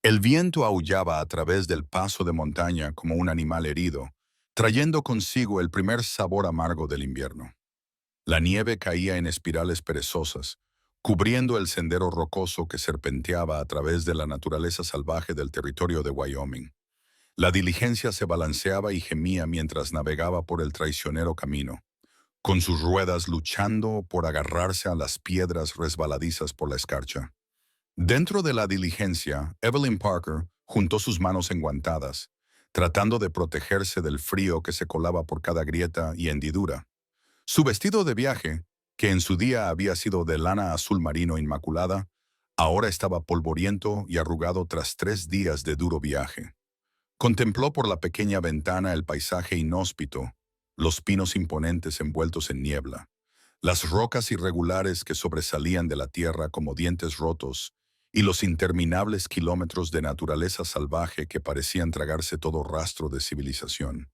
El viento aullaba a través del paso de montaña como un animal herido, trayendo consigo el primer sabor amargo del invierno. La nieve caía en espirales perezosas, cubriendo el sendero rocoso que serpenteaba a través de la naturaleza salvaje del territorio de Wyoming. La diligencia se balanceaba y gemía mientras navegaba por el traicionero camino, con sus ruedas luchando por agarrarse a las piedras resbaladizas por la escarcha. Dentro de la diligencia, Evelyn Parker juntó sus manos enguantadas, tratando de protegerse del frío que se colaba por cada grieta y hendidura. Su vestido de viaje, que en su día había sido de lana azul marino inmaculada, ahora estaba polvoriento y arrugado tras 3 días de duro viaje. Contempló por la pequeña ventana el paisaje inhóspito, los pinos imponentes envueltos en niebla, las rocas irregulares que sobresalían de la tierra como dientes rotos, y los interminables kilómetros de naturaleza salvaje que parecían tragarse todo rastro de civilización.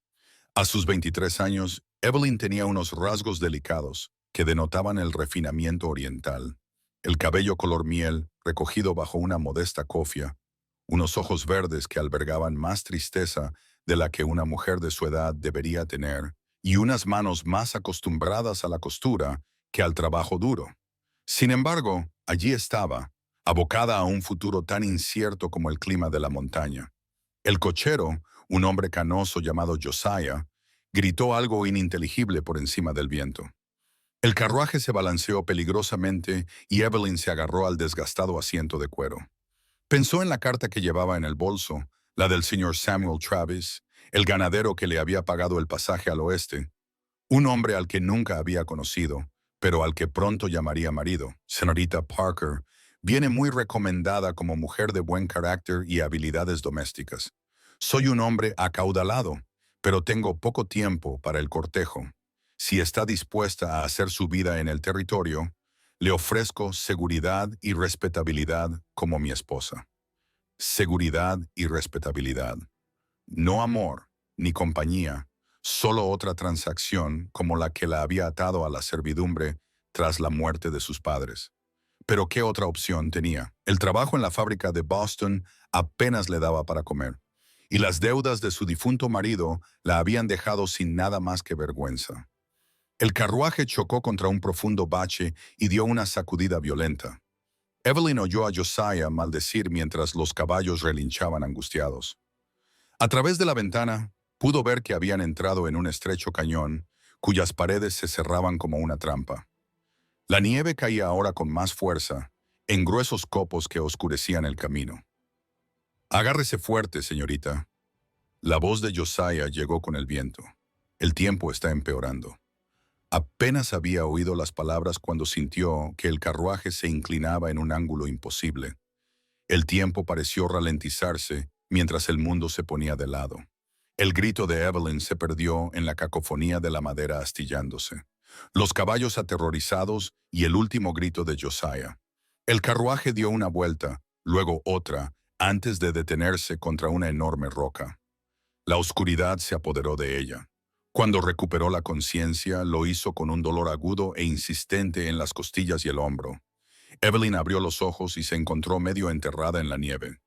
A sus 23 años, Evelyn tenía unos rasgos delicados que denotaban el refinamiento oriental. El cabello color miel, recogido bajo una modesta cofia, unos ojos verdes que albergaban más tristeza de la que una mujer de su edad debería tener, y unas manos más acostumbradas a la costura que al trabajo duro. Sin embargo, allí estaba, abocada a un futuro tan incierto como el clima de la montaña. El cochero, un hombre canoso llamado Josiah, gritó algo ininteligible por encima del viento. El carruaje se balanceó peligrosamente y Evelyn se agarró al desgastado asiento de cuero. Pensó en la carta que llevaba en el bolso, la del señor Samuel Travis, el ganadero que le había pagado el pasaje al oeste, un hombre al que nunca había conocido, pero al que pronto llamaría marido. Señorita Parker viene muy recomendada como mujer de buen carácter y habilidades domésticas. Soy un hombre acaudalado, pero tengo poco tiempo para el cortejo. Si está dispuesta a hacer su vida en el territorio, le ofrezco seguridad y respetabilidad como mi esposa. Seguridad y respetabilidad. No amor, ni compañía, solo otra transacción como la que la había atado a la servidumbre tras la muerte de sus padres. Pero ¿qué otra opción tenía? El trabajo en la fábrica de Boston apenas le daba para comer, y las deudas de su difunto marido la habían dejado sin nada más que vergüenza. El carruaje chocó contra un profundo bache y dio una sacudida violenta. Evelyn oyó a Josiah maldecir mientras los caballos relinchaban angustiados. A través de la ventana, pudo ver que habían entrado en un estrecho cañón, cuyas paredes se cerraban como una trampa. La nieve caía ahora con más fuerza, en gruesos copos que oscurecían el camino. Agárrese fuerte, señorita. La voz de Josiah llegó con el viento. El tiempo está empeorando. Apenas había oído las palabras cuando sintió que el carruaje se inclinaba en un ángulo imposible. El tiempo pareció ralentizarse mientras el mundo se ponía de lado. El grito de Evelyn se perdió en la cacofonía de la madera astillándose, los caballos aterrorizados y el último grito de Josiah. El carruaje dio una vuelta, luego otra, antes de detenerse contra una enorme roca. La oscuridad se apoderó de ella. Cuando recuperó la conciencia, lo hizo con un dolor agudo e insistente en las costillas y el hombro. Evelyn abrió los ojos y se encontró medio enterrada en la nieve.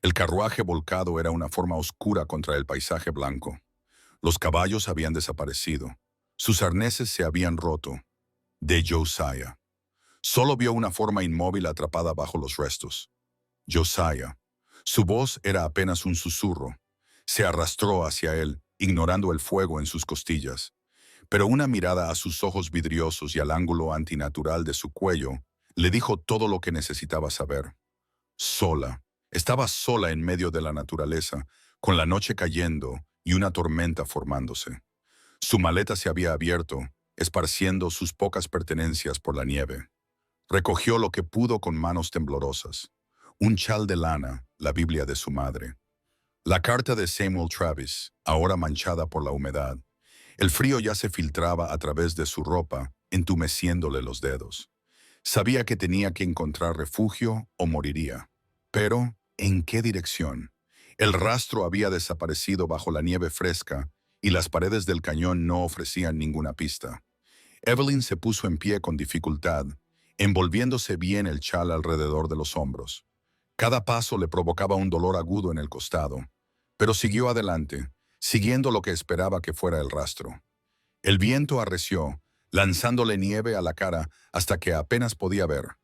El carruaje volcado era una forma oscura contra el paisaje blanco. Los caballos habían desaparecido. Sus arneses se habían roto. De Josiah. Solo vio una forma inmóvil atrapada bajo los restos. Josiah. Su voz era apenas un susurro. Se arrastró hacia él, ignorando el fuego en sus costillas. Pero una mirada a sus ojos vidriosos y al ángulo antinatural de su cuello le dijo todo lo que necesitaba saber. Sola. Estaba sola en medio de la naturaleza, con la noche cayendo y una tormenta formándose. Su maleta se había abierto, esparciendo sus pocas pertenencias por la nieve. Recogió lo que pudo con manos temblorosas. Un chal de lana, la Biblia de su madre. La carta de Samuel Travis, ahora manchada por la humedad. El frío ya se filtraba a través de su ropa, entumeciéndole los dedos. Sabía que tenía que encontrar refugio o moriría. Pero, ¿en qué dirección? El rastro había desaparecido bajo la nieve fresca y las paredes del cañón no ofrecían ninguna pista. Evelyn se puso en pie con dificultad, envolviéndose bien el chal alrededor de los hombros. Cada paso le provocaba un dolor agudo en el costado, pero siguió adelante, siguiendo lo que esperaba que fuera el rastro. El viento arreció, lanzándole nieve a la cara hasta que apenas podía ver.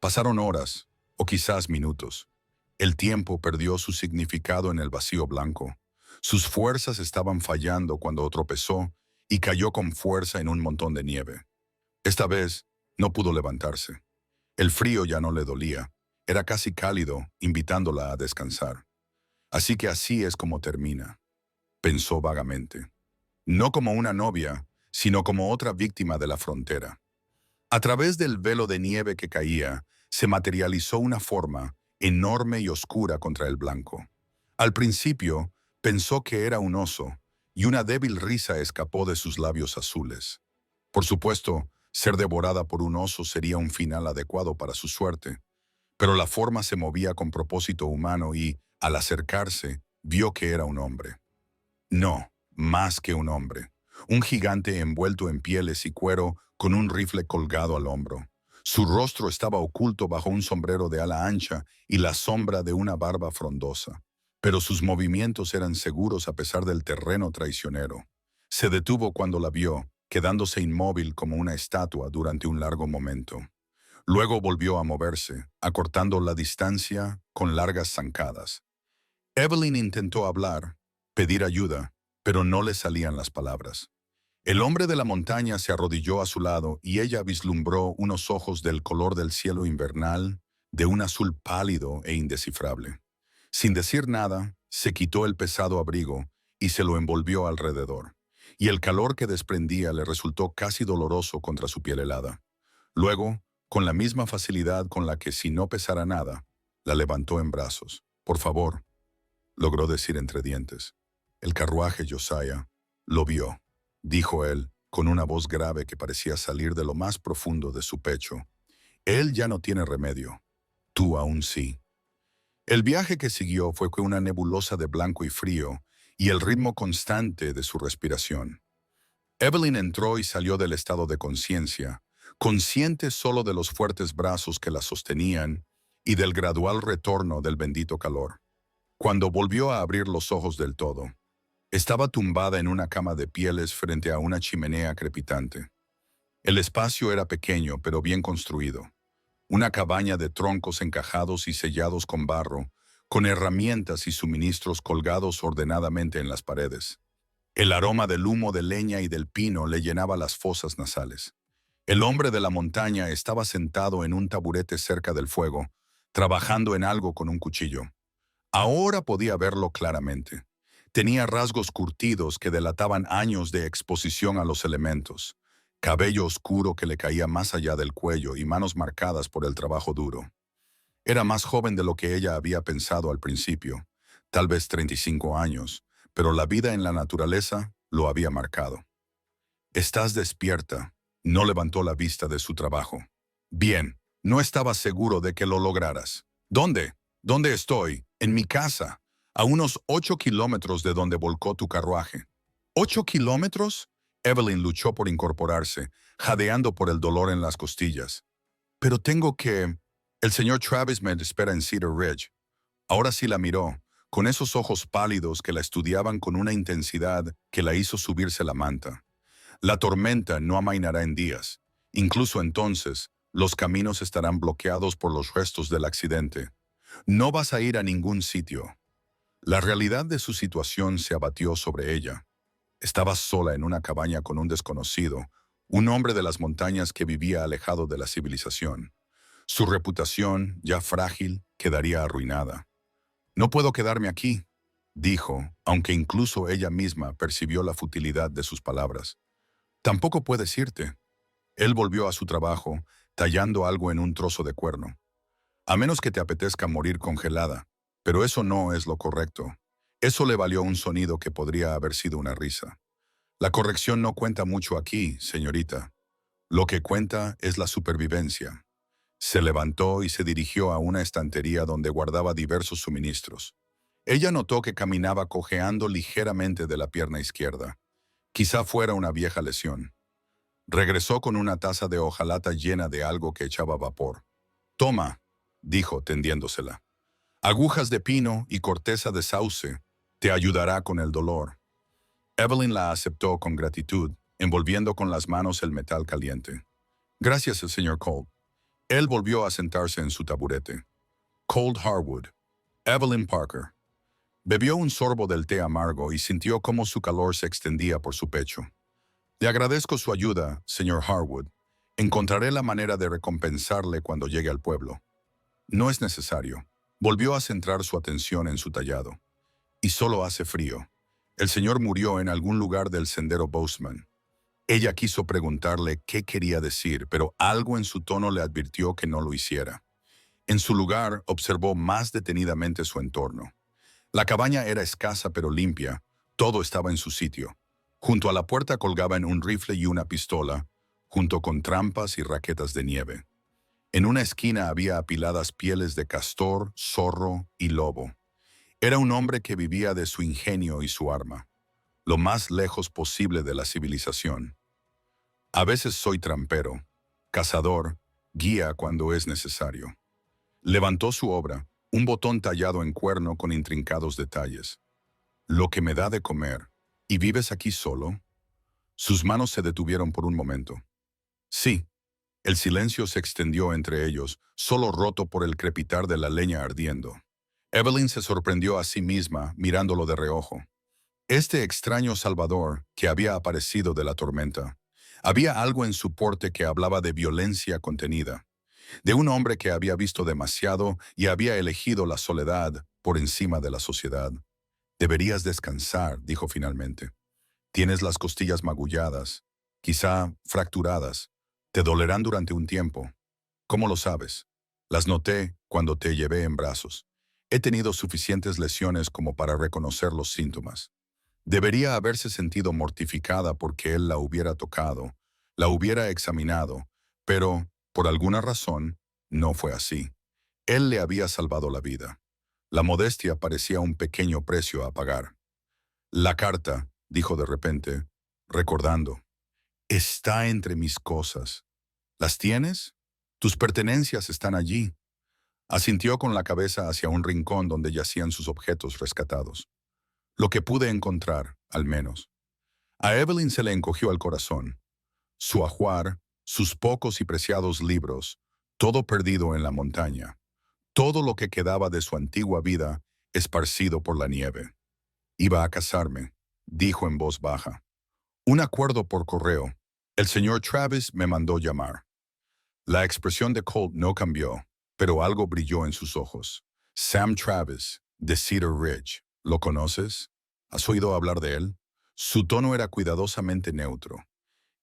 Pasaron horas, o quizás minutos. El tiempo perdió su significado en el vacío blanco. Sus fuerzas estaban fallando cuando tropezó y cayó con fuerza en un montón de nieve. Esta vez no pudo levantarse. El frío ya no le dolía. Era casi cálido, invitándola a descansar. Así que así es como termina, pensó vagamente. No como una novia, sino como otra víctima de la frontera. A través del velo de nieve que caía, se materializó una forma enorme y oscura contra el blanco. Al principio, pensó que era un oso, y una débil risa escapó de sus labios azules. Por supuesto, ser devorada por un oso sería un final adecuado para su suerte, pero la forma se movía con propósito humano y, al acercarse, vio que era un hombre. No, más que un hombre. Un gigante envuelto en pieles y cuero con un rifle colgado al hombro. Su rostro estaba oculto bajo un sombrero de ala ancha y la sombra de una barba frondosa. Pero sus movimientos eran seguros a pesar del terreno traicionero. Se detuvo cuando la vio, quedándose inmóvil como una estatua durante un largo momento. Luego volvió a moverse, acortando la distancia con largas zancadas. Evelyn intentó hablar, pedir ayuda, pero no le salían las palabras. El hombre de la montaña se arrodilló a su lado y ella vislumbró unos ojos del color del cielo invernal, de un azul pálido e indescifrable. Sin decir nada, se quitó el pesado abrigo y se lo envolvió alrededor, y el calor que desprendía le resultó casi doloroso contra su piel helada. Luego, con la misma facilidad con la que si no pesara nada, la levantó en brazos. «Por favor», logró decir entre dientes. «El carruaje, Josiah, lo vio», dijo él, con una voz grave que parecía salir de lo más profundo de su pecho. «Él ya no tiene remedio. Tú aún sí». El viaje que siguió fue con una nebulosa de blanco y frío y el ritmo constante de su respiración. Evelyn entró y salió del estado de conciencia, consciente solo de los fuertes brazos que la sostenían y del gradual retorno del bendito calor. Cuando volvió a abrir los ojos del todo, estaba tumbada en una cama de pieles frente a una chimenea crepitante. El espacio era pequeño pero bien construido. Una cabaña de troncos encajados y sellados con barro, con herramientas y suministros colgados ordenadamente en las paredes. El aroma del humo de leña y del pino le llenaba las fosas nasales. El hombre de la montaña estaba sentado en un taburete cerca del fuego, trabajando en algo con un cuchillo. Ahora podía verlo claramente. Tenía rasgos curtidos que delataban años de exposición a los elementos, cabello oscuro que le caía más allá del cuello y manos marcadas por el trabajo duro. Era más joven de lo que ella había pensado al principio, tal vez 35 años, pero la vida en la naturaleza lo había marcado. «Estás despierta», no levantó la vista de su trabajo. «Bien, no estaba seguro de que lo lograras». «¿Dónde? ¿Dónde estoy?» «En mi casa, a unos 8 kilómetros de donde volcó tu carruaje». «¿8 kilómetros?» Evelyn luchó por incorporarse, jadeando por el dolor en las costillas. «Pero tengo que...» «El señor Travis me espera en Cedar Ridge». Ahora sí la miró, con esos ojos pálidos que la estudiaban con una intensidad que la hizo subirse la manta. «La tormenta no amainará en días. Incluso entonces, los caminos estarán bloqueados por los restos del accidente. No vas a ir a ningún sitio». La realidad de su situación se abatió sobre ella. Estaba sola en una cabaña con un desconocido, un hombre de las montañas que vivía alejado de la civilización. Su reputación, ya frágil, quedaría arruinada. «No puedo quedarme aquí», dijo, aunque incluso ella misma percibió la futilidad de sus palabras. «Tampoco puedes irte». Él volvió a su trabajo, tallando algo en un trozo de cuerno. «A menos que te apetezca morir congelada, pero eso no es lo correcto». Eso le valió un sonido que podría haber sido una risa. «La corrección no cuenta mucho aquí, señorita. Lo que cuenta es la supervivencia». Se levantó y se dirigió a una estantería donde guardaba diversos suministros. Ella notó que caminaba cojeando ligeramente de la pierna izquierda. Quizá fuera una vieja lesión. Regresó con una taza de hojalata llena de algo que echaba vapor. «Toma», dijo, tendiéndosela. Agujas de pino y corteza de sauce te ayudará con el dolor. Evelyn la aceptó con gratitud, envolviendo con las manos el metal caliente. Gracias, señor Colt. Él volvió a sentarse en su taburete. Colt Harwood. Evelyn Parker. Bebió un sorbo del té amargo y sintió cómo su calor se extendía por su pecho. Le agradezco su ayuda, señor Harwood. Encontraré la manera de recompensarle cuando llegue al pueblo. No es necesario. Volvió a centrar su atención en su tallado. Y solo hace frío. El señor murió en algún lugar del sendero Bozeman. Ella quiso preguntarle qué quería decir, pero algo en su tono le advirtió que no lo hiciera. En su lugar, observó más detenidamente su entorno. La cabaña era escasa pero limpia. Todo estaba en su sitio. Junto a la puerta colgaban un rifle y una pistola, junto con trampas y raquetas de nieve. En una esquina había apiladas pieles de castor, zorro y lobo. Era un hombre que vivía de su ingenio y su arma, lo más lejos posible de la civilización. A veces soy trampero, cazador, guía cuando es necesario. Levantó su obra, un botón tallado en cuerno con intrincados detalles. Lo que me da de comer. ¿Y vives aquí solo? Sus manos se detuvieron por un momento. Sí. El silencio se extendió entre ellos, solo roto por el crepitar de la leña ardiendo. Evelyn se sorprendió a sí misma, mirándolo de reojo. Este extraño salvador que había aparecido de la tormenta. Había algo en su porte que hablaba de violencia contenida, de un hombre que había visto demasiado y había elegido la soledad por encima de la sociedad. Deberías descansar, dijo finalmente. Tienes las costillas magulladas, quizá fracturadas. Te dolerán durante un tiempo. ¿Cómo lo sabes? Las noté cuando te llevé en brazos. He tenido suficientes lesiones como para reconocer los síntomas. Debería haberse sentido mortificada porque él la hubiera tocado, la hubiera examinado, pero, por alguna razón, no fue así. Él le había salvado la vida. La modestia parecía un pequeño precio a pagar. La carta, dijo de repente, recordando, está entre mis cosas. ¿Las tienes? Tus pertenencias están allí. Asintió con la cabeza hacia un rincón donde yacían sus objetos rescatados. Lo que pude encontrar, al menos. A Evelyn se le encogió el corazón. Su ajuar, sus pocos y preciados libros, todo perdido en la montaña. Todo lo que quedaba de su antigua vida esparcido por la nieve. Iba a casarme, dijo en voz baja. Un acuerdo por correo. El señor Travis me mandó llamar. La expresión de Colt no cambió, pero algo brilló en sus ojos. Sam Travis, de Cedar Ridge. ¿Lo conoces? ¿Has oído hablar de él? Su tono era cuidadosamente neutro.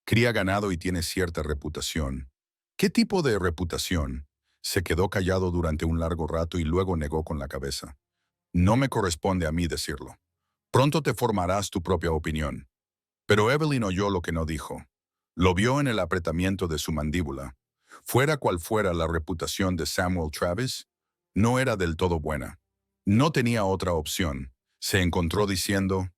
Cría ganado y tiene cierta reputación. ¿Qué tipo de reputación? Se quedó callado durante un largo rato y luego negó con la cabeza. No me corresponde a mí decirlo. Pronto te formarás tu propia opinión. Pero Evelyn oyó lo que no dijo. Lo vio en el apretamiento de su mandíbula. Fuera cual fuera la reputación de Samuel Travis, no era del todo buena. No tenía otra opción. Se encontró diciendo,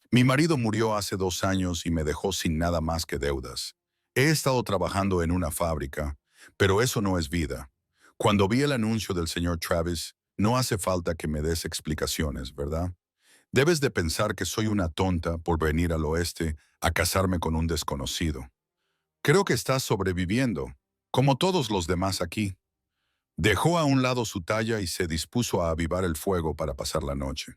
mi marido murió hace 2 años y me dejó sin nada más que deudas. He estado trabajando en una fábrica, pero eso no es vida. Cuando vi el anuncio del señor Travis, no hace falta que me des explicaciones, ¿verdad? Debes de pensar que soy una tonta por venir al oeste a casarme con un desconocido. Creo que estás sobreviviendo, como todos los demás aquí. Dejó a un lado su talla y se dispuso a avivar el fuego para pasar la noche.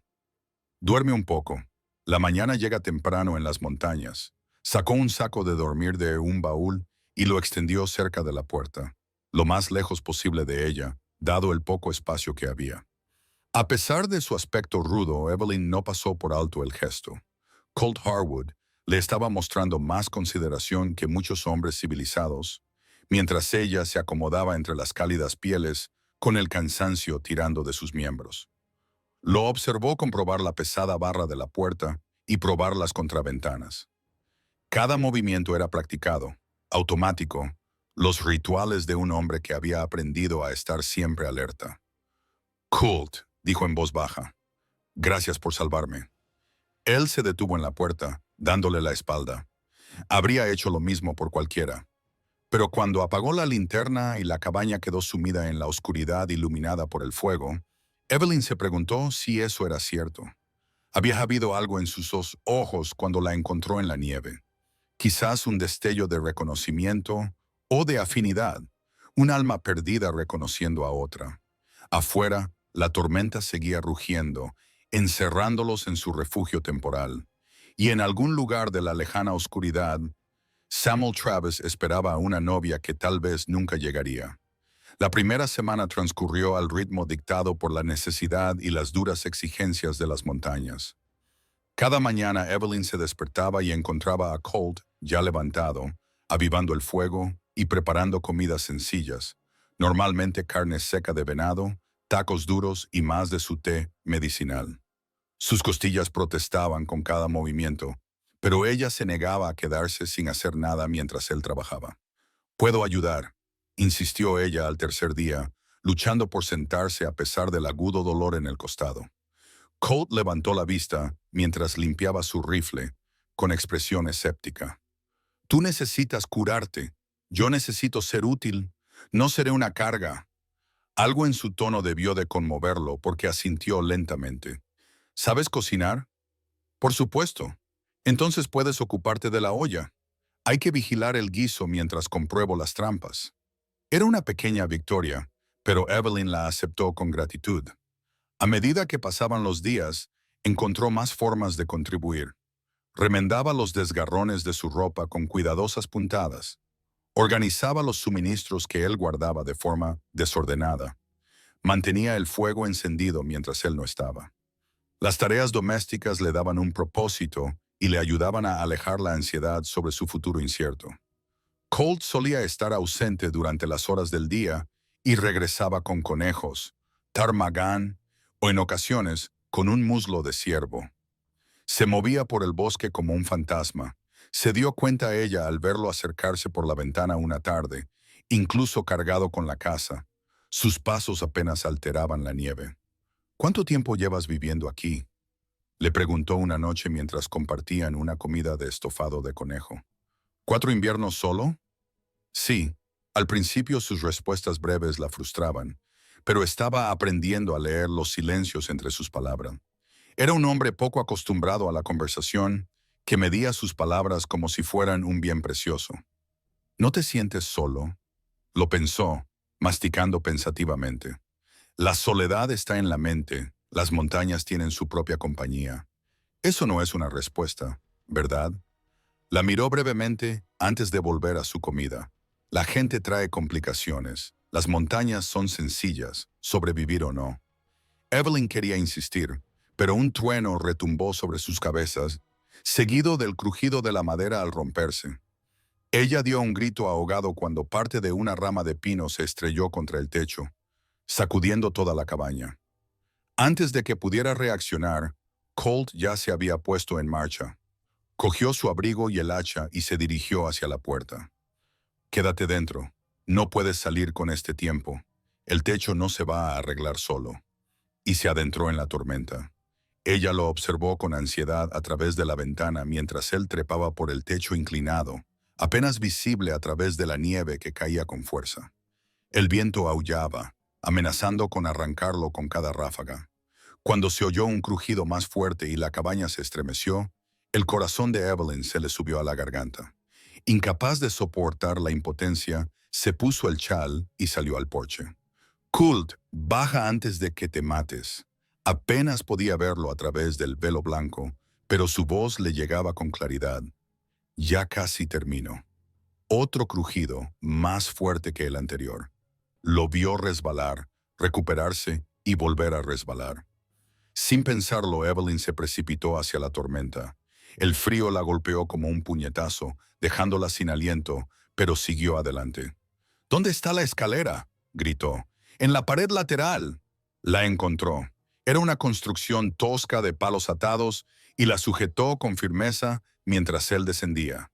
Duerme un poco. La mañana llega temprano en las montañas. Sacó un saco de dormir de un baúl y lo extendió cerca de la puerta, lo más lejos posible de ella, dado el poco espacio que había. A pesar de su aspecto rudo, Evelyn no pasó por alto el gesto. Colt Harwood le estaba mostrando más consideración que muchos hombres civilizados, mientras ella se acomodaba entre las cálidas pieles con el cansancio tirando de sus miembros. Lo observó comprobar la pesada barra de la puerta y probar las contraventanas. Cada movimiento era practicado, automático, los rituales de un hombre que había aprendido a estar siempre alerta. Colt, dijo en voz baja, gracias por salvarme. Él se detuvo en la puerta, dándole la espalda. Habría hecho lo mismo por cualquiera. Pero cuando apagó la linterna y la cabaña quedó sumida en la oscuridad iluminada por el fuego, Evelyn se preguntó si eso era cierto. Había habido algo en sus ojos cuando la encontró en la nieve. Quizás un destello de reconocimiento o de afinidad, un alma perdida reconociendo a otra. Afuera, la tormenta seguía rugiendo, encerrándolos en su refugio temporal. Y en algún lugar de la lejana oscuridad, Samuel Travis esperaba a una novia que tal vez nunca llegaría. La primera semana transcurrió al ritmo dictado por la necesidad y las duras exigencias de las montañas. Cada mañana Evelyn se despertaba y encontraba a Colt ya levantado, avivando el fuego y preparando comidas sencillas, normalmente carne seca de venado, tacos duros y más de su té medicinal. Sus costillas protestaban con cada movimiento, pero ella se negaba a quedarse sin hacer nada mientras él trabajaba. «Puedo ayudar», insistió ella al tercer día, luchando por sentarse a pesar del agudo dolor en el costado. Colt levantó la vista mientras limpiaba su rifle, con expresión escéptica. «Tú necesitas curarte. Yo necesito ser útil. No seré una carga». Algo en su tono debió de conmoverlo porque asintió lentamente. «¿Sabes cocinar?» «Por supuesto. Entonces puedes ocuparte de la olla. Hay que vigilar el guiso mientras compruebo las trampas». Era una pequeña victoria, pero Evelyn la aceptó con gratitud. A medida que pasaban los días, encontró más formas de contribuir. Remendaba los desgarrones de su ropa con cuidadosas puntadas. Organizaba los suministros que él guardaba de forma desordenada. Mantenía el fuego encendido mientras él no estaba. Las tareas domésticas le daban un propósito y le ayudaban a alejar la ansiedad sobre su futuro incierto. Colt solía estar ausente durante las horas del día y regresaba con conejos, ptarmagán o en ocasiones con un muslo de ciervo. Se movía por el bosque como un fantasma. Se dio cuenta ella al verlo acercarse por la ventana una tarde, incluso cargado con la caza. Sus pasos apenas alteraban la nieve. «¿Cuánto tiempo llevas viviendo aquí?», le preguntó una noche mientras compartían una comida de estofado de conejo. «¿4 inviernos solo?» Sí, al principio sus respuestas breves la frustraban, pero estaba aprendiendo a leer los silencios entre sus palabras. Era un hombre poco acostumbrado a la conversación, que medía sus palabras como si fueran un bien precioso. «¿No te sientes solo?», lo pensó, masticando pensativamente. «La soledad está en la mente, las montañas tienen su propia compañía». Eso no es una respuesta, ¿verdad? La miró brevemente antes de volver a su comida. La gente trae complicaciones. Las montañas son sencillas, sobrevivir o no. Evelyn quería insistir, pero un trueno retumbó sobre sus cabezas, seguido del crujido de la madera al romperse. Ella dio un grito ahogado cuando parte de una rama de pino se estrelló contra el techo, sacudiendo toda la cabaña. Antes de que pudiera reaccionar, Colt ya se había puesto en marcha. Cogió su abrigo y el hacha y se dirigió hacia la puerta. «Quédate dentro. No puedes salir con este tiempo. El techo no se va a arreglar solo». Y se adentró en la tormenta. Ella lo observó con ansiedad a través de la ventana mientras él trepaba por el techo inclinado, apenas visible a través de la nieve que caía con fuerza. El viento aullaba, amenazando con arrancarlo con cada ráfaga. Cuando se oyó un crujido más fuerte y la cabaña se estremeció, el corazón de Evelyn se le subió a la garganta. Incapaz de soportar la impotencia, se puso el chal y salió al porche. «Colt, baja antes de que te mates». Apenas podía verlo a través del velo blanco, pero su voz le llegaba con claridad. «Ya casi termino». Otro crujido, más fuerte que el anterior. Lo vio resbalar, recuperarse y volver a resbalar. Sin pensarlo, Evelyn se precipitó hacia la tormenta. El frío la golpeó como un puñetazo, dejándola sin aliento, pero siguió adelante. «¿Dónde está la escalera?», gritó. «En la pared lateral». La encontró. Era una construcción tosca de palos atados y la sujetó con firmeza mientras él descendía.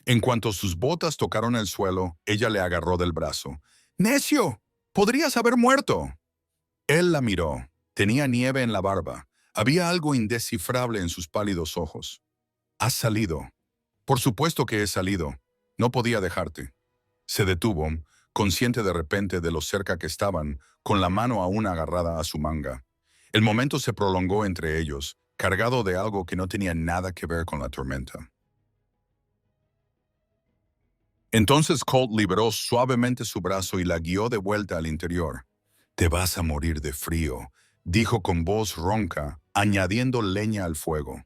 En cuanto sus botas tocaron el suelo, ella le agarró del brazo. «¡Necio! ¡Podrías haber muerto!». Él la miró. Tenía nieve en la barba. Había algo indescifrable en sus pálidos ojos. «¿Has salido?» «Por supuesto que he salido. No podía dejarte». Se detuvo, consciente de repente de lo cerca que estaban, con la mano aún agarrada a su manga. El momento se prolongó entre ellos, cargado de algo que no tenía nada que ver con la tormenta. Entonces Colt liberó suavemente su brazo y la guió de vuelta al interior. «Te vas a morir de frío», dijo con voz ronca, añadiendo leña al fuego.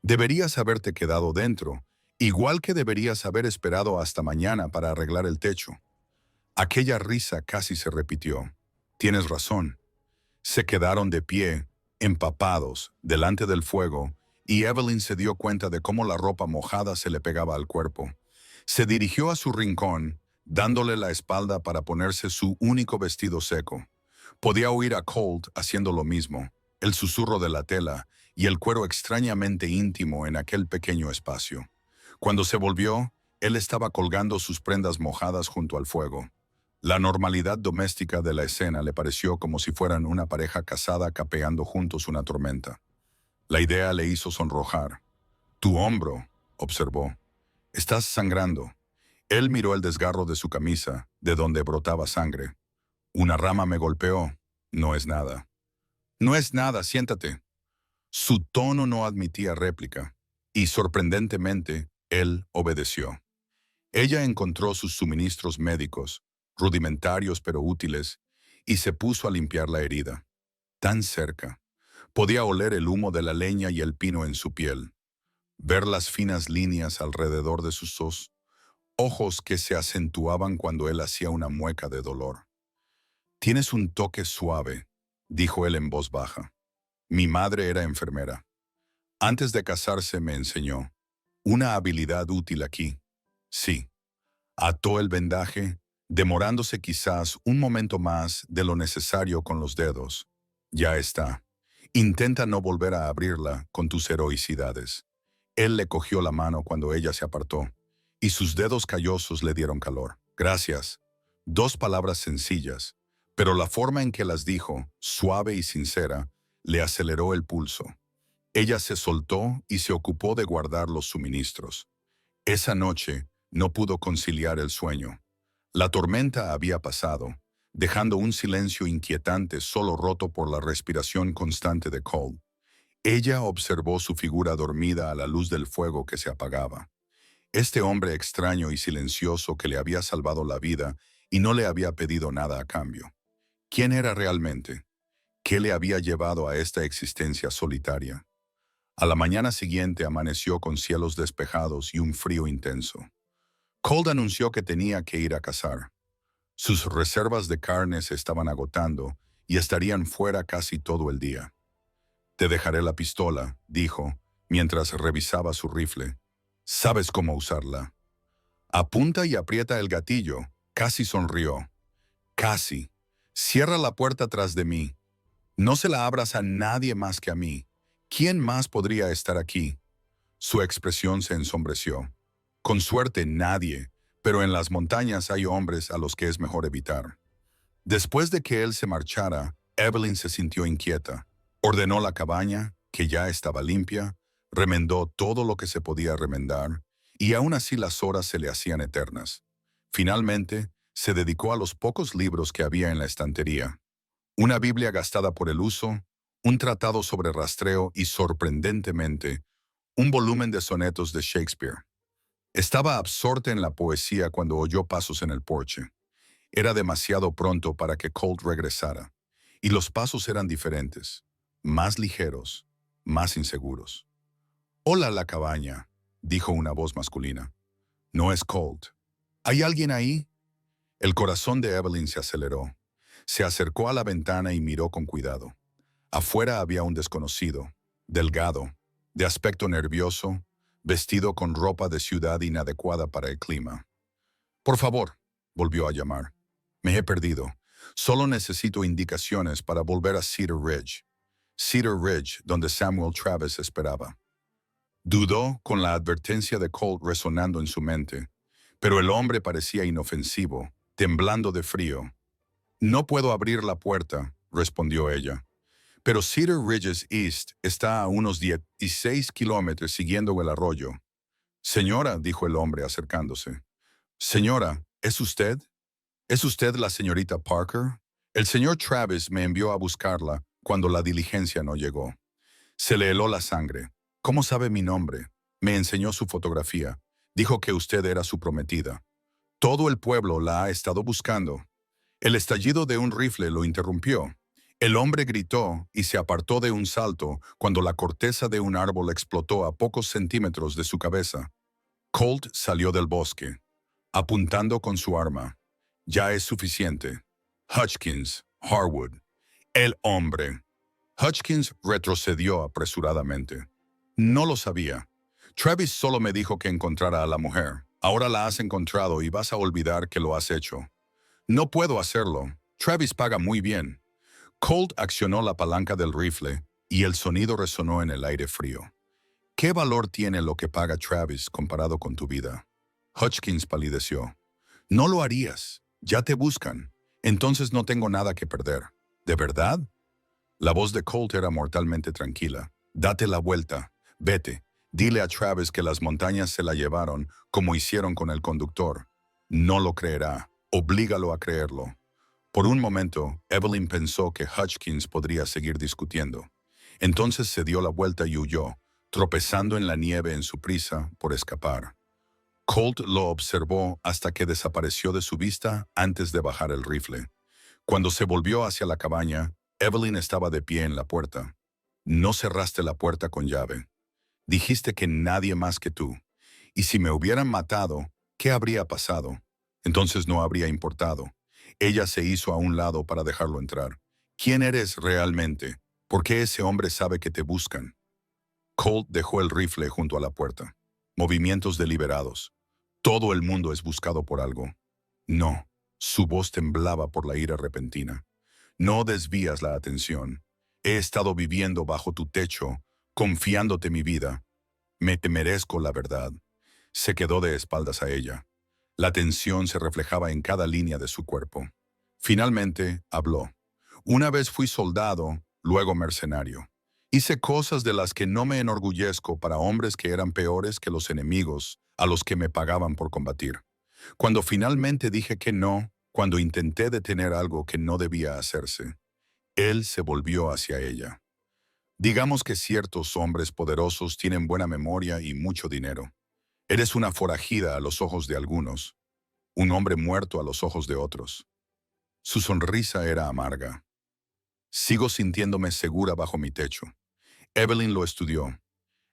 «Deberías haberte quedado dentro, igual que deberías haber esperado hasta mañana para arreglar el techo». Aquella risa casi se repitió. «Tienes razón». Se quedaron de pie, empapados, delante del fuego, y Evelyn se dio cuenta de cómo la ropa mojada se le pegaba al cuerpo. Se dirigió a su rincón, dándole la espalda para ponerse su único vestido seco. Podía oír a Colt haciendo lo mismo, el susurro de la tela y el cuero extrañamente íntimo en aquel pequeño espacio. Cuando se volvió, él estaba colgando sus prendas mojadas junto al fuego. La normalidad doméstica de la escena le pareció como si fueran una pareja casada capeando juntos una tormenta. La idea le hizo sonrojar. «Tu hombro», observó. «Estás sangrando». Él miró el desgarro de su camisa, de donde brotaba sangre. «Una rama me golpeó. No es nada». «No es nada, siéntate». Su tono no admitía réplica, y sorprendentemente, él obedeció. Ella encontró sus suministros médicos, rudimentarios pero útiles, y se puso a limpiar la herida. Tan cerca. Podía oler el humo de la leña y el pino en su piel, ver las finas líneas alrededor de sus ojos que se acentuaban cuando él hacía una mueca de dolor. «Tienes un toque suave», dijo él en voz baja. «Mi madre era enfermera. Antes de casarse me enseñó. Una habilidad útil aquí». Sí. Ató el vendaje, demorándose quizás un momento más de lo necesario con los dedos. «Ya está. Intenta no volver a abrirla con tus heroicidades». Él le cogió la mano cuando ella se apartó, y sus dedos callosos le dieron calor. «Gracias». Dos palabras sencillas, pero la forma en que las dijo, suave y sincera, le aceleró el pulso. Ella se soltó y se ocupó de guardar los suministros. Esa noche no pudo conciliar el sueño. La tormenta había pasado, dejando un silencio inquietante solo roto por la respiración constante de Colt. Ella observó su figura dormida a la luz del fuego que se apagaba. Este hombre extraño y silencioso que le había salvado la vida y no le había pedido nada a cambio. ¿Quién era realmente? ¿Qué le había llevado a esta existencia solitaria? A la mañana siguiente amaneció con cielos despejados y un frío intenso. Colt anunció que tenía que ir a cazar. Sus reservas de carne se estaban agotando y estarían fuera casi todo el día. «Te dejaré la pistola», dijo, mientras revisaba su rifle. «Sabes cómo usarla». «Apunta y aprieta el gatillo», casi sonrió. «Casi. Cierra la puerta tras de mí. No se la abras a nadie más que a mí. ¿Quién más podría estar aquí?» Su expresión se ensombreció. «Con suerte, nadie, pero en las montañas hay hombres a los que es mejor evitar». Después de que él se marchara, Evelyn se sintió inquieta. Ordenó la cabaña, que ya estaba limpia, remendó todo lo que se podía remendar, y aún así las horas se le hacían eternas. Finalmente, se dedicó a los pocos libros que había en la estantería. Una Biblia gastada por el uso, un tratado sobre rastreo y, sorprendentemente, un volumen de sonetos de Shakespeare. Estaba absorta en la poesía cuando oyó pasos en el porche. Era demasiado pronto para que Colt regresara, y los pasos eran diferentes, más ligeros, más inseguros. «Hola, la cabaña», dijo una voz masculina. «No es Colt». «¿Hay alguien ahí?» El corazón de Evelyn se aceleró. Se acercó a la ventana y miró con cuidado. Afuera había un desconocido, delgado, de aspecto nervioso, vestido con ropa de ciudad inadecuada para el clima. «Por favor», volvió a llamar. «Me he perdido. Solo necesito indicaciones para volver a Cedar Ridge». Cedar Ridge, donde Samuel Travis esperaba. Dudó con la advertencia de Colt resonando en su mente, pero el hombre parecía inofensivo, temblando de frío. «No puedo abrir la puerta», respondió ella. «Pero Cedar Ridge East está a unos 16 kilómetros siguiendo el arroyo». «Señora», dijo el hombre acercándose. «Señora, ¿es usted? ¿Es usted la señorita Parker? El señor Travis me envió a buscarla, cuando la diligencia no llegó. Se le heló la sangre. ¿Cómo sabe mi nombre? Me enseñó su fotografía. Dijo que usted era su prometida. Todo el pueblo la ha estado buscando. El estallido de un rifle lo interrumpió. El hombre gritó y se apartó de un salto cuando la corteza de un árbol explotó a pocos centímetros de su cabeza. Colt salió del bosque, apuntando con su arma. Ya es suficiente. Hutchins, Harwood. El hombre. Hutchins retrocedió apresuradamente. No lo sabía. Travis solo me dijo que encontrara a la mujer. Ahora la has encontrado y vas a olvidar que lo has hecho. No puedo hacerlo. Travis paga muy bien. Colt accionó la palanca del rifle y el sonido resonó en el aire frío. ¿Qué valor tiene lo que paga Travis comparado con tu vida? Hutchins palideció. No lo harías. Ya te buscan. Entonces no tengo nada que perder. ¿De verdad? La voz de Colt era mortalmente tranquila. Date la vuelta. Vete. Dile a Travis que las montañas se la llevaron como hicieron con el conductor. No lo creerá. Oblígalo a creerlo. Por un momento, Evelyn pensó que Hutchins podría seguir discutiendo. Entonces se dio la vuelta y huyó, tropezando en la nieve en su prisa por escapar. Colt lo observó hasta que desapareció de su vista antes de bajar el rifle. Cuando se volvió hacia la cabaña, Evelyn estaba de pie en la puerta. No cerraste la puerta con llave. Dijiste que nadie más que tú. Y si me hubieran matado, ¿qué habría pasado? Entonces no habría importado. Ella se hizo a un lado para dejarlo entrar. ¿Quién eres realmente? ¿Por qué ese hombre sabe que te buscan? Colt dejó el rifle junto a la puerta. Movimientos deliberados. Todo el mundo es buscado por algo. No. Su voz temblaba por la ira repentina. No desvías la atención. He estado viviendo bajo tu techo, confiándote mi vida. Me te merezco la verdad. Se quedó de espaldas a ella. La tensión se reflejaba en cada línea de su cuerpo. Finalmente, habló. Una vez fui soldado, luego mercenario. Hice cosas de las que no me enorgullezco para hombres que eran peores que los enemigos a los que me pagaban por combatir. Cuando finalmente dije que no, cuando intenté detener algo que no debía hacerse, él se volvió hacia ella. Digamos que ciertos hombres poderosos tienen buena memoria y mucho dinero. Eres una forajida a los ojos de algunos, un hombre muerto a los ojos de otros. Su sonrisa era amarga. Sigo sintiéndome segura bajo mi techo. Evelyn lo estudió.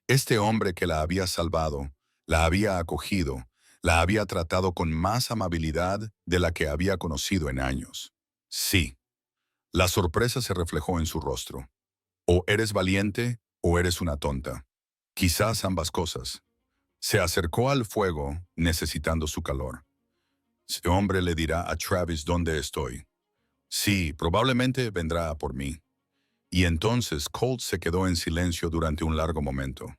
Este hombre que la había salvado, la había acogido, la había tratado con más amabilidad de la que había conocido en años. Sí. La sorpresa se reflejó en su rostro. O eres valiente o eres una tonta. Quizás ambas cosas. Se acercó al fuego, necesitando su calor. Ese hombre le dirá a Travis dónde estoy. Sí, probablemente vendrá a por mí. Y entonces Colt se quedó en silencio durante un largo momento.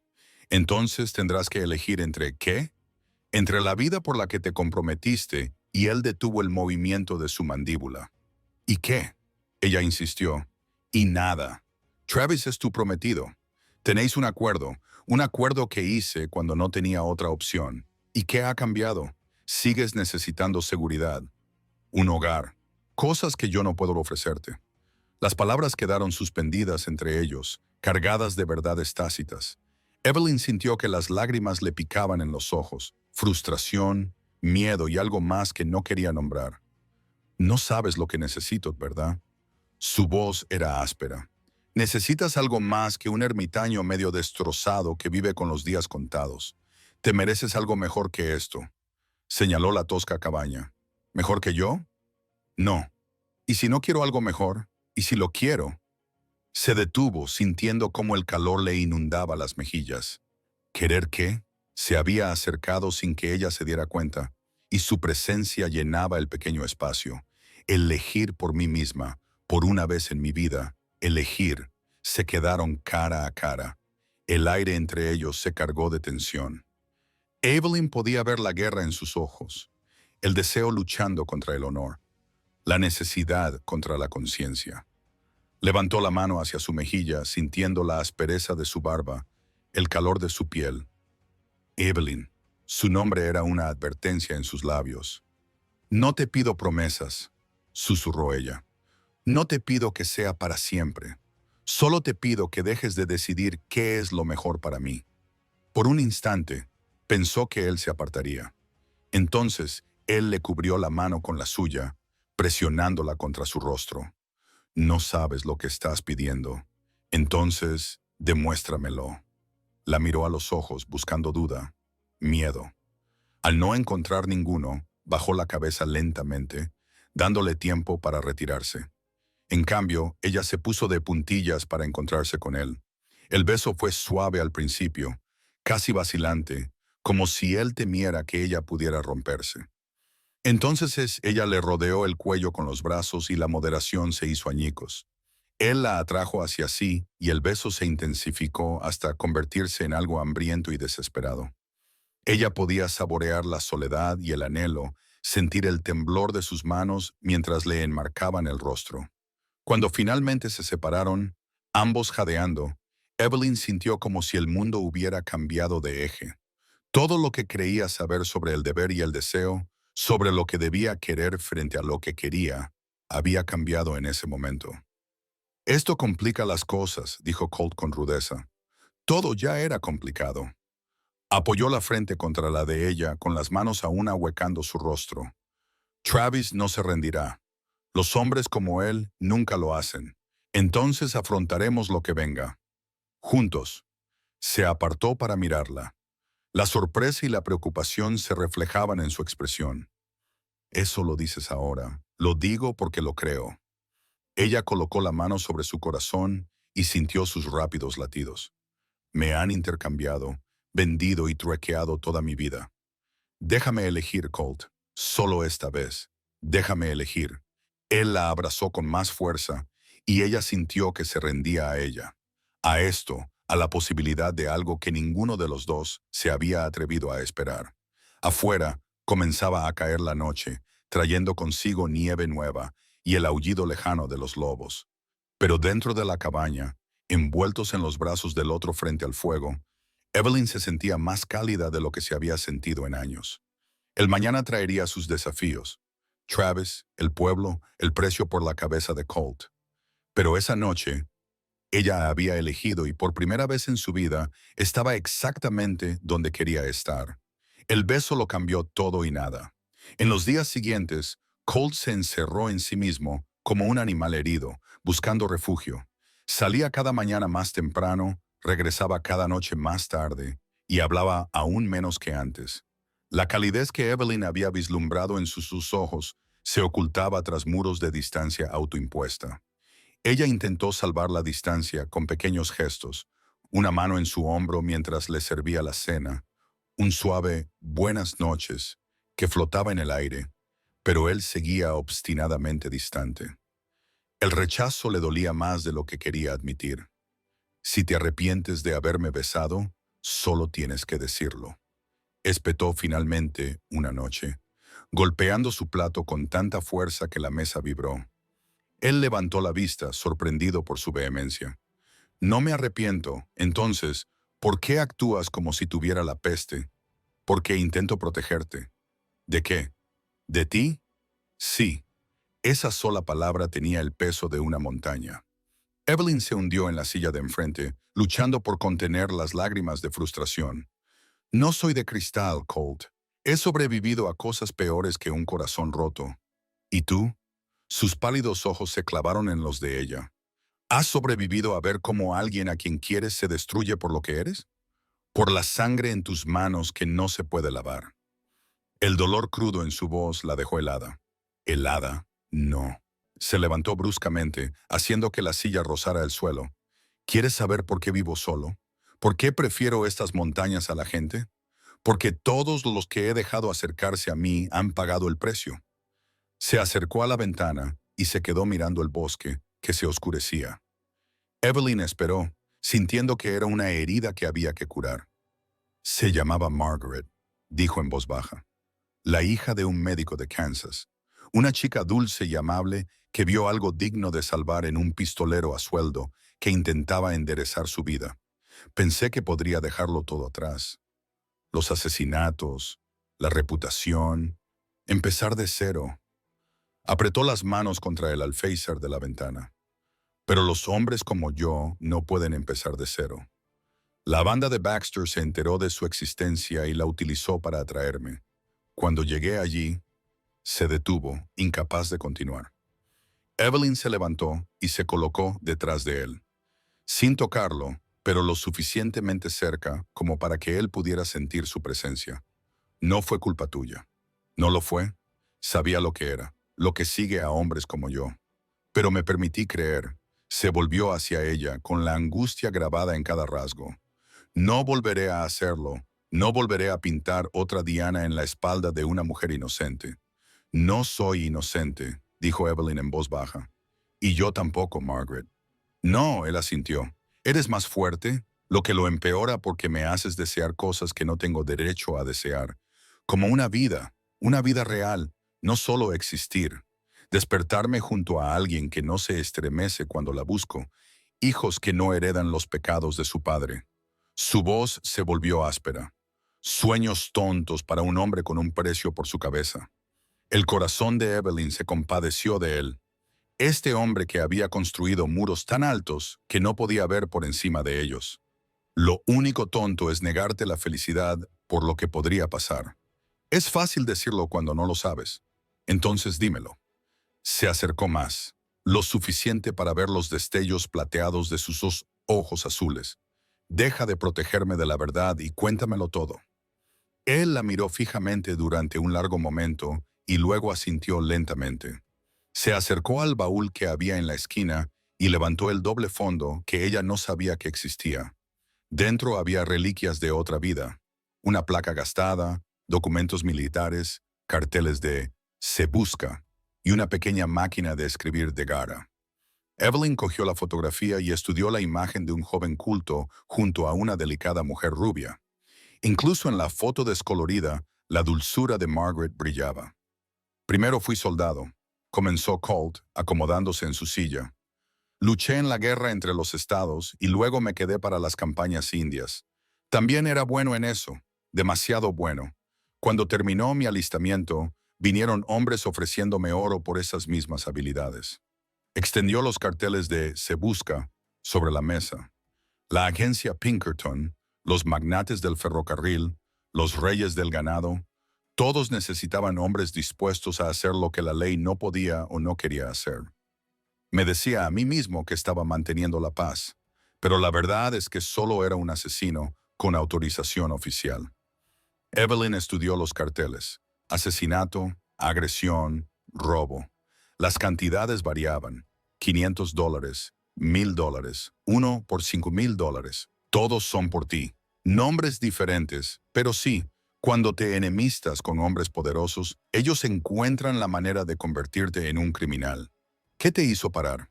Entonces tendrás que elegir entre ¿qué? Entre la vida por la que te comprometiste y él detuvo el movimiento de su mandíbula. ¿Y qué? Ella insistió. Y nada. Travis es tu prometido. Tenéis un acuerdo que hice cuando no tenía otra opción. ¿Y qué ha cambiado? Sigues necesitando seguridad, un hogar, cosas que yo no puedo ofrecerte. Las palabras quedaron suspendidas entre ellos, cargadas de verdades tácitas. Evelyn sintió que las lágrimas le picaban en los ojos, frustración, miedo y algo más que no quería nombrar. No sabes lo que necesito, ¿verdad? Su voz era áspera. Necesitas algo más que un ermitaño medio destrozado que vive con los días contados. Te mereces algo mejor que esto. Señaló la tosca cabaña. ¿Mejor que yo? No. ¿Y si no quiero algo mejor? ¿Y si lo quiero? Se detuvo, sintiendo cómo el calor le inundaba las mejillas. ¿Querer qué? Se había acercado sin que ella se diera cuenta, y su presencia llenaba el pequeño espacio. Elegir por mí misma, por una vez en mi vida, elegir. Se quedaron cara a cara. El aire entre ellos se cargó de tensión. Evelyn podía ver la guerra en sus ojos, el deseo luchando contra el honor, la necesidad contra la conciencia. Levantó la mano hacia su mejilla, sintiendo la aspereza de su barba, el calor de su piel. Evelyn. Su nombre era una advertencia en sus labios. No te pido promesas, susurró ella. No te pido que sea para siempre. Solo te pido que dejes de decidir qué es lo mejor para mí. Por un instante, pensó que él se apartaría. Entonces, él le cubrió la mano con la suya, presionándola contra su rostro. No sabes lo que estás pidiendo. Entonces, demuéstramelo. La miró a los ojos buscando duda, miedo. Al no encontrar ninguno, bajó la cabeza lentamente, dándole tiempo para retirarse. En cambio, ella se puso de puntillas para encontrarse con él. El beso fue suave al principio, casi vacilante, como si él temiera que ella pudiera romperse. Entonces ella le rodeó el cuello con los brazos y la moderación se hizo añicos. Él la atrajo hacia sí y el beso se intensificó hasta convertirse en algo hambriento y desesperado. Ella podía saborear la soledad y el anhelo, sentir el temblor de sus manos mientras le enmarcaban el rostro. Cuando finalmente se separaron, ambos jadeando, Evelyn sintió como si el mundo hubiera cambiado de eje. Todo lo que creía saber sobre el deber y el deseo, sobre lo que debía querer frente a lo que quería, había cambiado en ese momento. Esto complica las cosas, dijo Colt con rudeza. Todo ya era complicado. Apoyó la frente contra la de ella, con las manos aún ahuecando su rostro. Travis no se rendirá. Los hombres como él nunca lo hacen. Entonces afrontaremos lo que venga. Juntos. Se apartó para mirarla. La sorpresa y la preocupación se reflejaban en su expresión. Eso lo dices ahora. Lo digo porque lo creo. Ella colocó la mano sobre su corazón y sintió sus rápidos latidos. Me han intercambiado, vendido y truequeado toda mi vida. Déjame elegir, Colt. Solo esta vez. Déjame elegir. Él la abrazó con más fuerza y ella sintió que se rendía a ella. A esto, a la posibilidad de algo que ninguno de los dos se había atrevido a esperar. Afuera, comenzaba a caer la noche, trayendo consigo nieve nueva y el aullido lejano de los lobos. Pero dentro de la cabaña, envueltos en los brazos del otro frente al fuego, Evelyn se sentía más cálida de lo que se había sentido en años. El mañana traería sus desafíos. Travis, el pueblo, el precio por la cabeza de Colt. Pero esa noche, ella había elegido y por primera vez en su vida estaba exactamente donde quería estar. El beso lo cambió todo y nada. En los días siguientes, Colt se encerró en sí mismo como un animal herido, buscando refugio. Salía cada mañana más temprano, regresaba cada noche más tarde y hablaba aún menos que antes. La calidez que Evelyn había vislumbrado en sus ojos se ocultaba tras muros de distancia autoimpuesta. Ella intentó salvar la distancia con pequeños gestos, una mano en su hombro mientras le servía la cena, un suave «buenas noches» que flotaba en el aire, pero él seguía obstinadamente distante. El rechazo le dolía más de lo que quería admitir. Si te arrepientes de haberme besado, solo tienes que decirlo. Espetó finalmente una noche, golpeando su plato con tanta fuerza que la mesa vibró. Él levantó la vista, sorprendido por su vehemencia. No me arrepiento, entonces, ¿por qué actúas como si tuviera la peste? Porque intento protegerte. ¿De qué? ¿De ti? Sí. Esa sola palabra tenía el peso de una montaña. Evelyn se hundió en la silla de enfrente, luchando por contener las lágrimas de frustración. No soy de cristal, Colt. He sobrevivido a cosas peores que un corazón roto. ¿Y tú? Sus pálidos ojos se clavaron en los de ella. ¿Has sobrevivido a ver cómo alguien a quien quieres se destruye por lo que eres? Por la sangre en tus manos que no se puede lavar. El dolor crudo en su voz la dejó helada. ¿Helada? No. Se levantó bruscamente, haciendo que la silla rozara el suelo. ¿Quieres saber por qué vivo solo? ¿Por qué prefiero estas montañas a la gente? Porque todos los que he dejado acercarse a mí han pagado el precio. Se acercó a la ventana y se quedó mirando el bosque, que se oscurecía. Evelyn esperó, sintiendo que era una herida que había que curar. Se llamaba Margaret, dijo en voz baja, la hija de un médico de Kansas, una chica dulce y amable que vio algo digno de salvar en un pistolero a sueldo que intentaba enderezar su vida. Pensé que podría dejarlo todo atrás. Los asesinatos, la reputación, empezar de cero. Apretó las manos contra el alféizar de la ventana. Pero los hombres como yo no pueden empezar de cero. La banda de Baxter se enteró de su existencia y la utilizó para atraerme. Cuando llegué allí, se detuvo, incapaz de continuar. Evelyn se levantó y se colocó detrás de él, sin tocarlo, pero lo suficientemente cerca como para que él pudiera sentir su presencia. No fue culpa tuya. No lo fue. Sabía lo que era, lo que sigue a hombres como yo. Pero me permití creer. Se volvió hacia ella con la angustia grabada en cada rasgo. No volveré a hacerlo. No volveré a pintar otra diana en la espalda de una mujer inocente. No soy inocente, dijo Evelyn en voz baja. Y yo tampoco, Margaret. No, él asintió. Eres más fuerte, lo que lo empeora porque me haces desear cosas que no tengo derecho a desear. Como una vida real, no solo existir. Despertarme junto a alguien que no se estremece cuando la busco. Hijos que no heredan los pecados de su padre. Su voz se volvió áspera. Sueños tontos para un hombre con un precio por su cabeza. El corazón de Evelyn se compadeció de él. Este hombre que había construido muros tan altos que no podía ver por encima de ellos. Lo único tonto es negarte la felicidad por lo que podría pasar. Es fácil decirlo cuando no lo sabes. Entonces dímelo. Se acercó más, lo suficiente para ver los destellos plateados de sus dos ojos azules. Deja de protegerme de la verdad y cuéntamelo todo. Él la miró fijamente durante un largo momento y luego asintió lentamente. Se acercó al baúl que había en la esquina y levantó el doble fondo que ella no sabía que existía. Dentro había reliquias de otra vida, una placa gastada, documentos militares, carteles de "Se busca" y una pequeña máquina de escribir de Gara. Evelyn cogió la fotografía y estudió la imagen de un joven culto junto a una delicada mujer rubia. Incluso en la foto descolorida, la dulzura de Margaret brillaba. Primero fui soldado, comenzó Colt, acomodándose en su silla. Luché en la guerra entre los estados y luego me quedé para las campañas indias. También era bueno en eso, demasiado bueno. Cuando terminó mi alistamiento, vinieron hombres ofreciéndome oro por esas mismas habilidades. Extendió los carteles de "Se busca" sobre la mesa. La agencia Pinkerton, los magnates del ferrocarril, los reyes del ganado, todos necesitaban hombres dispuestos a hacer lo que la ley no podía o no quería hacer. Me decía a mí mismo que estaba manteniendo la paz, pero la verdad es que solo era un asesino con autorización oficial. Evelyn estudió los carteles: asesinato, agresión, robo. Las cantidades variaban: $500, $1,000, uno por $5,000. Todos son por ti. Nombres diferentes, pero sí, cuando te enemistas con hombres poderosos, ellos encuentran la manera de convertirte en un criminal. ¿Qué te hizo parar?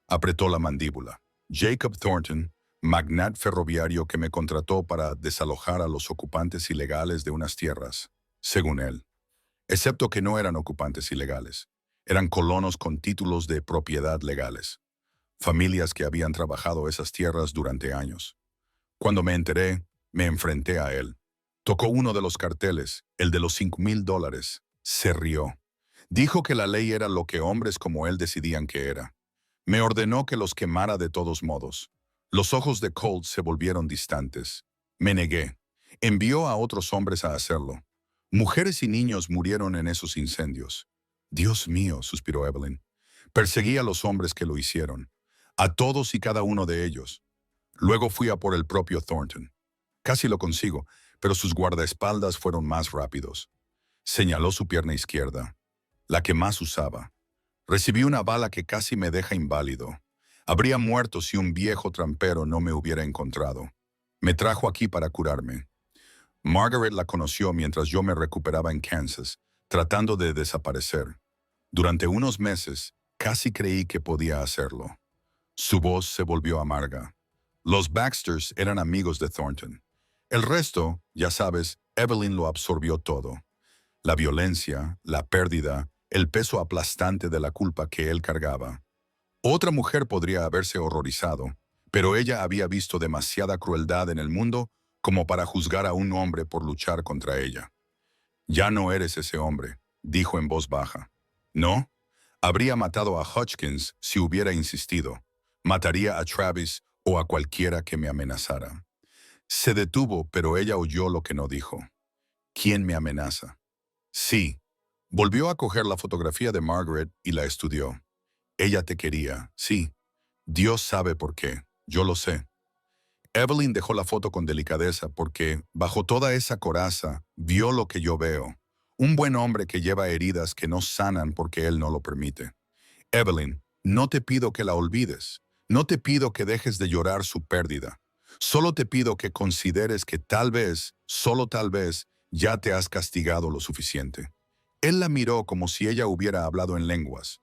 Apretó la mandíbula. Jacob Thornton, magnate ferroviario que me contrató para desalojar a los ocupantes ilegales de unas tierras, según él. Excepto que no eran ocupantes ilegales. Eran colonos con títulos de propiedad legales. Familias que habían trabajado esas tierras durante años. Cuando me enteré, me enfrenté a él. Tocó uno de los carteles, el de los $5,000. Se rió. Dijo que la ley era lo que hombres como él decidían que era. Me ordenó que los quemara de todos modos. Los ojos de Colt se volvieron distantes. Me negué. Envió a otros hombres a hacerlo. Mujeres y niños murieron en esos incendios. Dios mío, suspiró Evelyn. Perseguí a los hombres que lo hicieron. A todos y cada uno de ellos. Luego fui a por el propio Thornton. Casi lo consigo, pero sus guardaespaldas fueron más rápidos. Señaló su pierna izquierda, la que más usaba. Recibí una bala que casi me deja inválido. Habría muerto si un viejo trampero no me hubiera encontrado. Me trajo aquí para curarme. Margaret la conoció mientras yo me recuperaba en Kansas, tratando de desaparecer. Durante unos meses, casi creí que podía hacerlo. Su voz se volvió amarga. Los Baxters eran amigos de Thornton. El resto, ya sabes, Evelyn lo absorbió todo. La violencia, la pérdida, el peso aplastante de la culpa que él cargaba. Otra mujer podría haberse horrorizado, pero ella había visto demasiada crueldad en el mundo como para juzgar a un hombre por luchar contra ella. Ya no eres ese hombre, dijo en voz baja. ¿No? Habría matado a Hutchins si hubiera insistido. Mataría a Travis o a cualquiera que me amenazara. Se detuvo, pero ella oyó lo que no dijo. ¿Quién me amenaza? Sí. Volvió a coger la fotografía de Margaret y la estudió. Ella te quería, sí. Dios sabe por qué. Yo lo sé. Evelyn dejó la foto con delicadeza porque, bajo toda esa coraza, vio lo que yo veo. Un buen hombre que lleva heridas que no sanan porque él no lo permite. Evelyn, no te pido que la olvides. No te pido que dejes de llorar su pérdida. Solo te pido que consideres que tal vez, solo tal vez, ya te has castigado lo suficiente. Él la miró como si ella hubiera hablado en lenguas.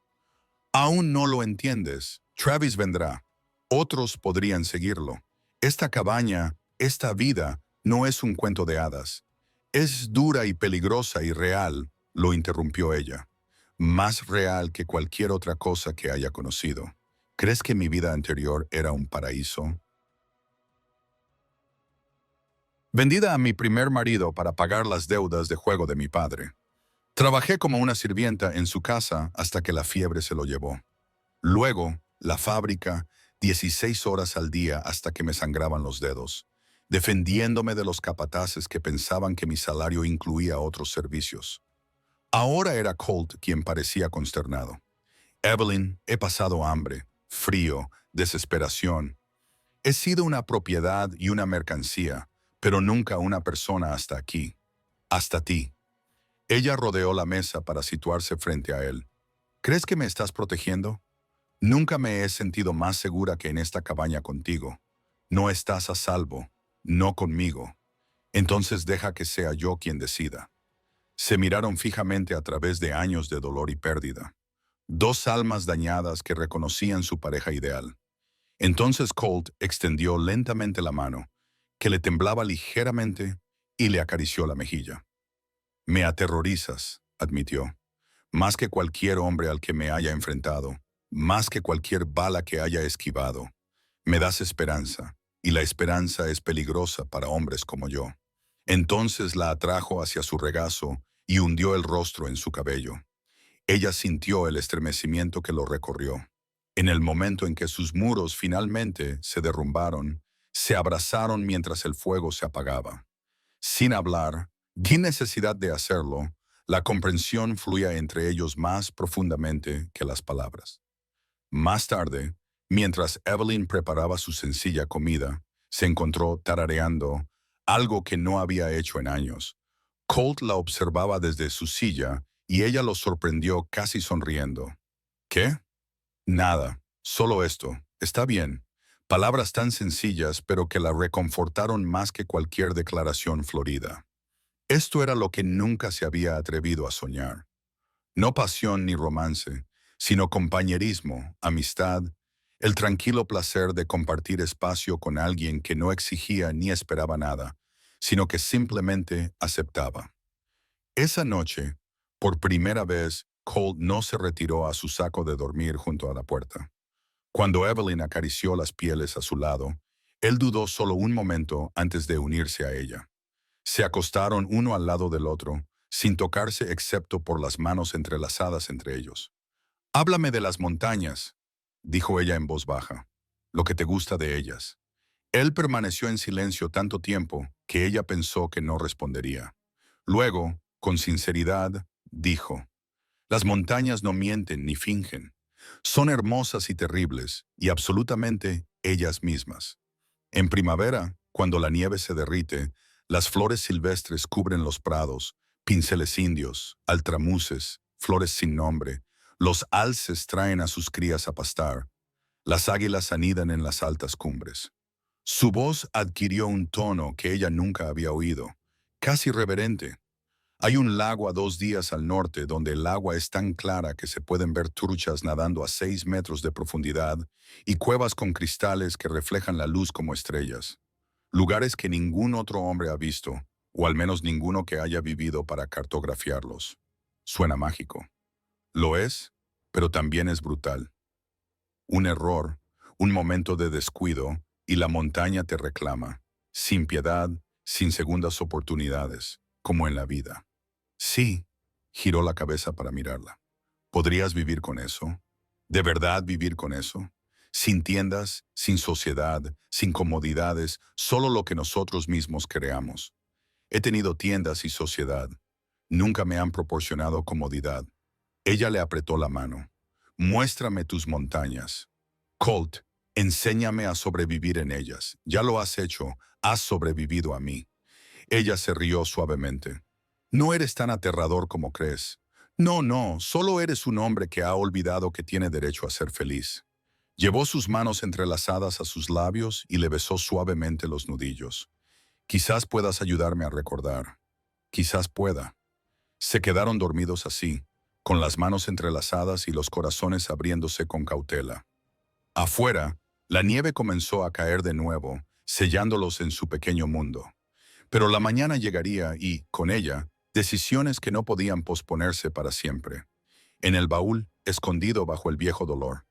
Aún no lo entiendes. Travis vendrá. Otros podrían seguirlo. Esta cabaña, esta vida, no es un cuento de hadas. Es dura y peligrosa y real, lo interrumpió ella. Más real que cualquier otra cosa que haya conocido. ¿Crees que mi vida anterior era un paraíso? Vendida a mi primer marido para pagar las deudas de juego de mi padre. Trabajé como una sirvienta en su casa hasta que la fiebre se lo llevó. Luego, la fábrica, 16 horas al día hasta que me sangraban los dedos, defendiéndome de los capataces que pensaban que mi salario incluía otros servicios. Ahora era Colt quien parecía consternado. Evelyn, he pasado hambre, frío, desesperación. He sido una propiedad y una mercancía, pero nunca una persona hasta aquí. Hasta ti. Ella rodeó la mesa para situarse frente a él. ¿Crees que me estás protegiendo? Nunca me he sentido más segura que en esta cabaña contigo. No estás a salvo, no conmigo. Entonces deja que sea yo quien decida. Se miraron fijamente a través de años de dolor y pérdida. Dos almas dañadas que reconocían su pareja ideal. Entonces Colt extendió lentamente la mano, que le temblaba ligeramente, y le acarició la mejilla. Me aterrorizas, admitió. Más que cualquier hombre al que me haya enfrentado, más que cualquier bala que haya esquivado. Me das esperanza, y la esperanza es peligrosa para hombres como yo. Entonces la atrajo hacia su regazo y hundió el rostro en su cabello. Ella sintió el estremecimiento que lo recorrió. En el momento en que sus muros finalmente se derrumbaron, se abrazaron mientras el fuego se apagaba. Sin hablar, sin necesidad de hacerlo, la comprensión fluía entre ellos más profundamente que las palabras. Más tarde, mientras Evelyn preparaba su sencilla comida, se encontró tarareando algo que no había hecho en años. Colt la observaba desde su silla y ella lo sorprendió casi sonriendo. ¿Qué? Nada, solo esto. Está bien. Palabras tan sencillas, pero que la reconfortaron más que cualquier declaración florida. Esto era lo que nunca se había atrevido a soñar. No pasión ni romance, sino compañerismo, amistad, el tranquilo placer de compartir espacio con alguien que no exigía ni esperaba nada, sino que simplemente aceptaba. Esa noche, por primera vez, Colt no se retiró a su saco de dormir junto a la puerta. Cuando Evelyn acarició las pieles a su lado, él dudó solo un momento antes de unirse a ella. Se acostaron uno al lado del otro, sin tocarse excepto por las manos entrelazadas entre ellos. «Háblame de las montañas», dijo ella en voz baja, «lo que te gusta de ellas». Él permaneció en silencio tanto tiempo que ella pensó que no respondería. Luego, con sinceridad, dijo, «Las montañas no mienten ni fingen. Son hermosas y terribles, y absolutamente ellas mismas. En primavera, cuando la nieve se derrite, las flores silvestres cubren los prados, pinceles indios, altramuces, flores sin nombre. Los alces traen a sus crías a pastar. Las águilas anidan en las altas cumbres. Su voz adquirió un tono que ella nunca había oído, casi reverente. Hay un lago a 2 días al norte donde el agua es tan clara que se pueden ver truchas nadando a 6 metros de profundidad y cuevas con cristales que reflejan la luz como estrellas. Lugares que ningún otro hombre ha visto, o al menos ninguno que haya vivido para cartografiarlos. Suena mágico. Lo es, pero también es brutal. Un error, un momento de descuido, y la montaña te reclama, sin piedad, sin segundas oportunidades, como en la vida. Sí, giró la cabeza para mirarla. ¿Podrías vivir con eso? ¿De verdad vivir con eso? sin tiendas, sin sociedad, sin comodidades, solo lo que nosotros mismos creamos. He tenido tiendas y sociedad. Nunca me han proporcionado comodidad. Ella le apretó la mano. Muéstrame tus montañas. Colt, enséñame a sobrevivir en ellas. Ya lo has hecho, has sobrevivido a mí. Ella se rió suavemente. No eres tan aterrador como crees. No, no, solo eres un hombre que ha olvidado que tiene derecho a ser feliz. Llevó sus manos entrelazadas a sus labios y le besó suavemente los nudillos. Quizás puedas ayudarme a recordar. Quizás pueda. Se quedaron dormidos así, con las manos entrelazadas y los corazones abriéndose con cautela. Afuera, la nieve comenzó a caer de nuevo, sellándolos en su pequeño mundo. Pero la mañana llegaría y, con ella, decisiones que no podían posponerse para siempre. En el baúl, escondido bajo el viejo dolor,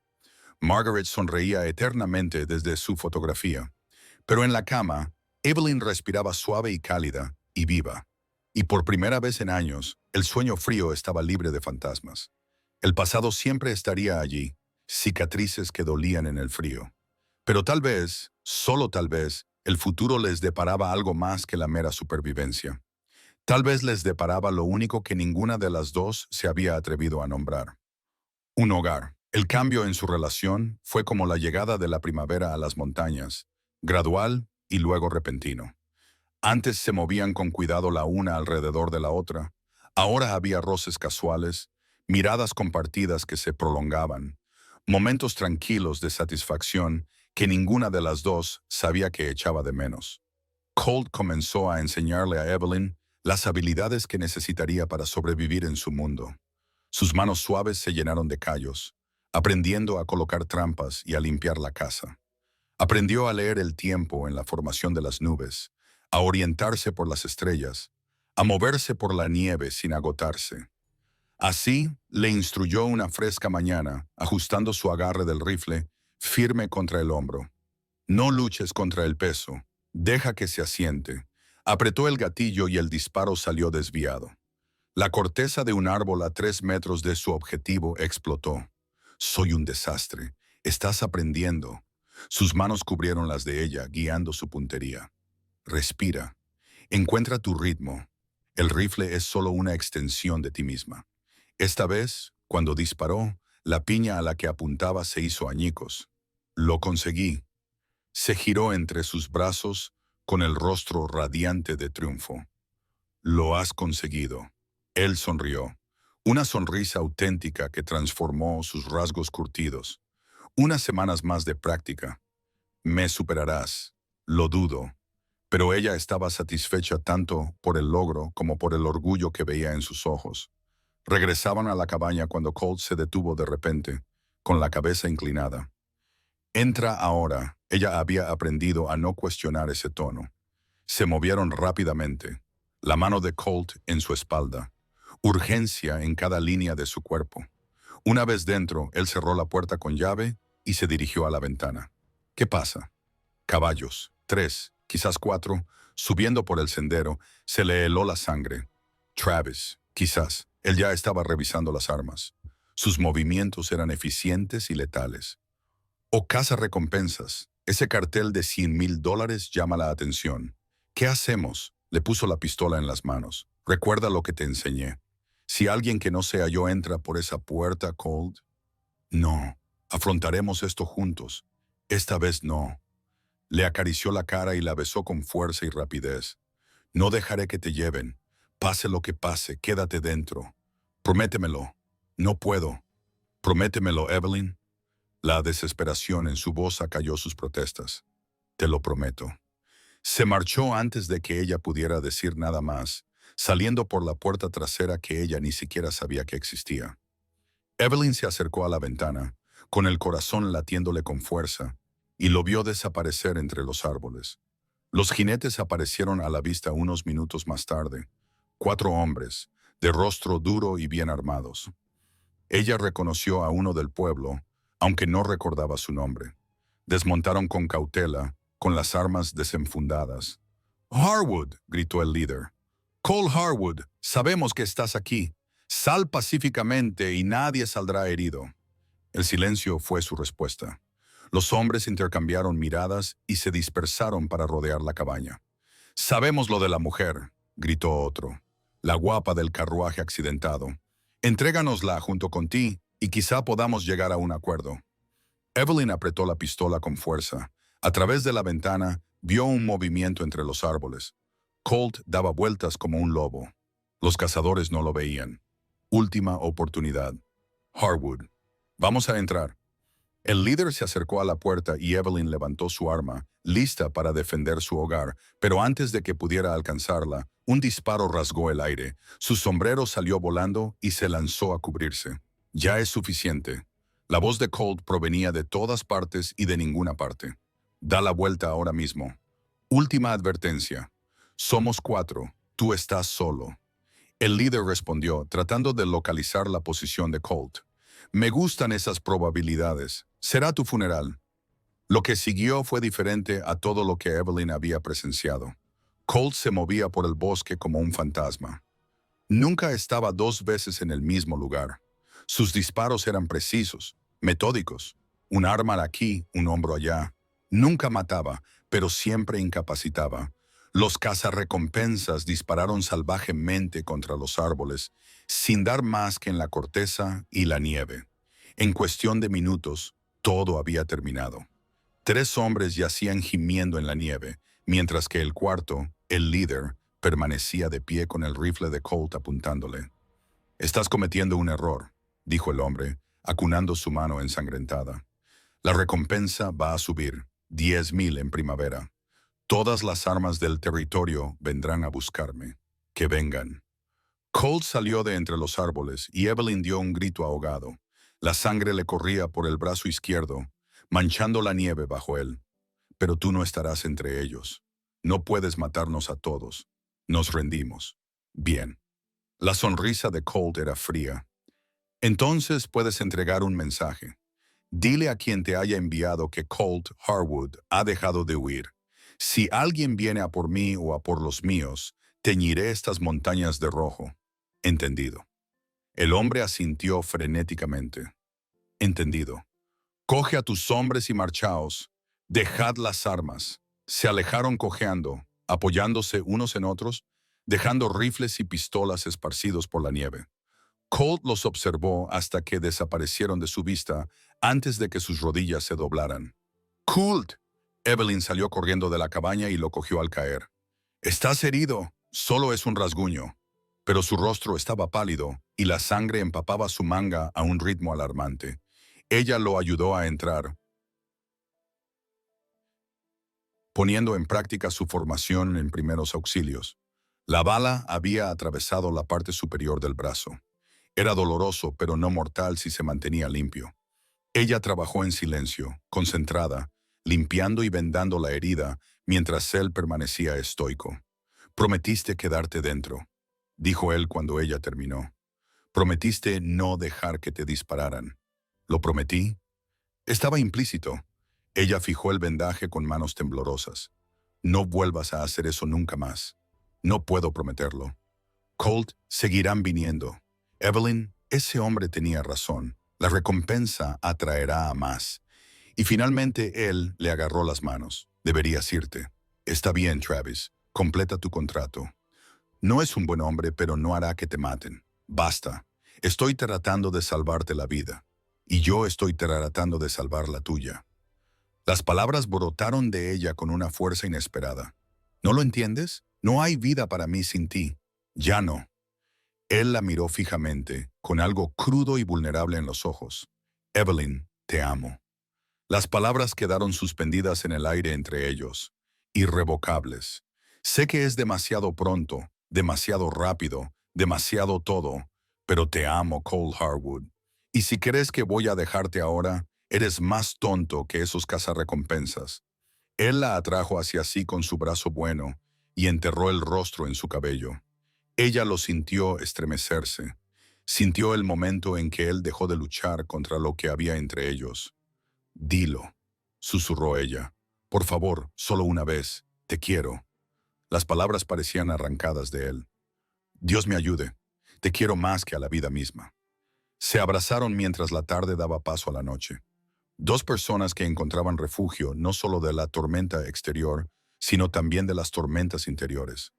Margaret sonreía eternamente desde su fotografía. Pero en la cama, Evelyn respiraba suave y cálida, y viva. Y por primera vez en años, el sueño frío estaba libre de fantasmas. El pasado siempre estaría allí, cicatrices que dolían en el frío. Pero tal vez, solo tal vez, el futuro les deparaba algo más que la mera supervivencia. Tal vez les deparaba lo único que ninguna de las dos se había atrevido a nombrar. Un hogar. El cambio en su relación fue como la llegada de la primavera a las montañas, gradual y luego repentino. Antes se movían con cuidado la una alrededor de la otra. Ahora había roces casuales, miradas compartidas que se prolongaban, momentos tranquilos de satisfacción que ninguna de las dos sabía que echaba de menos. Colt comenzó a enseñarle a Evelyn las habilidades que necesitaría para sobrevivir en su mundo. Sus manos suaves se llenaron de callos, aprendiendo a colocar trampas y a limpiar la casa. Aprendió a leer el tiempo en la formación de las nubes, a orientarse por las estrellas, a moverse por la nieve sin agotarse. Así le instruyó una fresca mañana, ajustando su agarre del rifle, firme contra el hombro. No luches contra el peso, deja que se asiente. Apretó el gatillo y el disparo salió desviado. La corteza de un árbol a 3 metros de su objetivo explotó. Soy un desastre. Estás aprendiendo. Sus manos cubrieron las de ella, guiando su puntería. Respira. Encuentra tu ritmo. El rifle es solo una extensión de ti misma. Esta vez, cuando disparó, la piña a la que apuntaba se hizo añicos. Lo conseguí. Se giró entre sus brazos con el rostro radiante de triunfo. Lo has conseguido. Él sonrió. Una sonrisa auténtica que transformó sus rasgos curtidos. Unas semanas más de práctica. Me superarás. Lo dudo. Pero ella estaba satisfecha tanto por el logro como por el orgullo que veía en sus ojos. Regresaban a la cabaña cuando Colt se detuvo de repente, con la cabeza inclinada. Entra ahora. Ella había aprendido a no cuestionar ese tono. Se movieron rápidamente, la mano de Colt en su espalda, urgencia en cada línea de su cuerpo. Una vez dentro, él cerró la puerta con llave y se dirigió a la ventana. ¿Qué pasa? Caballos, 3, quizás 4, subiendo por el sendero, se le heló la sangre. Travis, quizás. Él ya estaba revisando las armas. Sus movimientos eran eficientes y letales. O caza recompensas. Ese cartel de $100,000 llama la atención. ¿Qué hacemos? Le puso la pistola en las manos. Recuerda lo que te enseñé. Si alguien que no sea yo entra por esa puerta, Colt. No, afrontaremos esto juntos. Esta vez no. Le acarició la cara y la besó con fuerza y rapidez. No dejaré que te lleven. Pase lo que pase, quédate dentro. Prométemelo. No puedo. Prométemelo, Evelyn. La desesperación en su voz acalló sus protestas. Te lo prometo. Se marchó antes de que ella pudiera decir nada más, saliendo por la puerta trasera que ella ni siquiera sabía que existía. Evelyn se acercó a la ventana, con el corazón latiéndole con fuerza, y lo vio desaparecer entre los árboles. Los jinetes aparecieron a la vista unos minutos más tarde, 4 hombres, de rostro duro y bien armados. Ella reconoció a uno del pueblo, aunque no recordaba su nombre. Desmontaron con cautela, con las armas desenfundadas. «Harwood», gritó el líder. «Cole Harwood, sabemos que estás aquí. Sal pacíficamente y nadie saldrá herido». El silencio fue su respuesta. Los hombres intercambiaron miradas y se dispersaron para rodear la cabaña. «Sabemos lo de la mujer», gritó otro, la guapa del carruaje accidentado. «Entréganosla junto con ti y quizá podamos llegar a un acuerdo». Evelyn apretó la pistola con fuerza. A través de la ventana vio un movimiento entre los árboles. Colt daba vueltas como un lobo. Los cazadores no lo veían. Última oportunidad. Harwood. «Vamos a entrar». El líder se acercó a la puerta y Evelyn levantó su arma, lista para defender su hogar, pero antes de que pudiera alcanzarla, un disparo rasgó el aire. Su sombrero salió volando y se lanzó a cubrirse. «Ya es suficiente». La voz de Colt provenía de todas partes y de ninguna parte. «Da la vuelta ahora mismo». «Última advertencia. Somos 4. Tú estás solo». El líder respondió, tratando de localizar la posición de Colt. «Me gustan esas probabilidades. Será tu funeral». Lo que siguió fue diferente a todo lo que Evelyn había presenciado. Colt se movía por el bosque como un fantasma. Nunca estaba 2 veces en el mismo lugar. Sus disparos eran precisos, metódicos. Un arma aquí, un hombro allá. Nunca mataba, pero siempre incapacitaba. Los cazarrecompensas dispararon salvajemente contra los árboles, sin dar más que en la corteza y la nieve. En cuestión de minutos, todo había terminado. 3 hombres yacían gimiendo en la nieve, mientras que el cuarto, el líder, permanecía de pie con el rifle de Colt apuntándole. «Estás cometiendo un error», dijo el hombre, acunando su mano ensangrentada. «La recompensa va a subir, 10,000 en primavera. Todas las armas del territorio vendrán a buscarme. Que vengan». Colt salió de entre los árboles y Evelyn dio un grito ahogado. La sangre le corría por el brazo izquierdo, manchando la nieve bajo él. «Pero tú no estarás entre ellos. No puedes matarnos a todos. Nos rendimos». «Bien». La sonrisa de Colt era fría. «Entonces puedes entregar un mensaje. Dile a quien te haya enviado que Colt Harwood ha dejado de huir. Si alguien viene a por mí o a por los míos, teñiré estas montañas de rojo». «Entendido». El hombre asintió frenéticamente. «Entendido. Coge a tus hombres y marchaos. Dejad las armas». Se alejaron cojeando, apoyándose unos en otros, dejando rifles y pistolas esparcidos por la nieve. Colt los observó hasta que desaparecieron de su vista antes de que sus rodillas se doblaran. «Colt». Evelyn salió corriendo de la cabaña y lo cogió al caer. «Estás herido. Solo es un rasguño». Pero su rostro estaba pálido y la sangre empapaba su manga a un ritmo alarmante. Ella lo ayudó a entrar, poniendo en práctica su formación en primeros auxilios. La bala había atravesado la parte superior del brazo. Era doloroso, pero no mortal si se mantenía limpio. Ella trabajó en silencio, concentrada, limpiando y vendando la herida, mientras él permanecía estoico. «Prometiste quedarte dentro», dijo él cuando ella terminó. «Prometiste no dejar que te dispararan». «¿Lo prometí?» Estaba implícito. Ella fijó el vendaje con manos temblorosas. «No vuelvas a hacer eso nunca más». «No puedo prometerlo». «Colt, seguirán viniendo». «Evelyn, ese hombre tenía razón. La recompensa atraerá a más». Y finalmente él le agarró las manos. «Deberías irte». «Está bien, Travis. Completa tu contrato». «No es un buen hombre, pero no hará que te maten. Basta. Estoy tratando de salvarte la vida. Y yo estoy tratando de salvar la tuya». Las palabras brotaron de ella con una fuerza inesperada. «¿No lo entiendes? No hay vida para mí sin ti. Ya no». Él la miró fijamente, con algo crudo y vulnerable en los ojos. «Evelyn, te amo». Las palabras quedaron suspendidas en el aire entre ellos, irrevocables. «Sé que es demasiado pronto, demasiado rápido, demasiado todo, pero te amo, Colt Harwood. Y si crees que voy a dejarte ahora, eres más tonto que esos cazarrecompensas». Él la atrajo hacia sí con su brazo bueno y enterró el rostro en su cabello. Ella lo sintió estremecerse. Sintió el momento en que él dejó de luchar contra lo que había entre ellos. «Dilo», susurró ella. «Por favor, solo una vez. Te quiero». Las palabras parecían arrancadas de él. «Dios me ayude. Te quiero más que a la vida misma». Se abrazaron mientras la tarde daba paso a la noche. Dos personas que encontraban refugio no solo de la tormenta exterior, sino también de las tormentas interiores.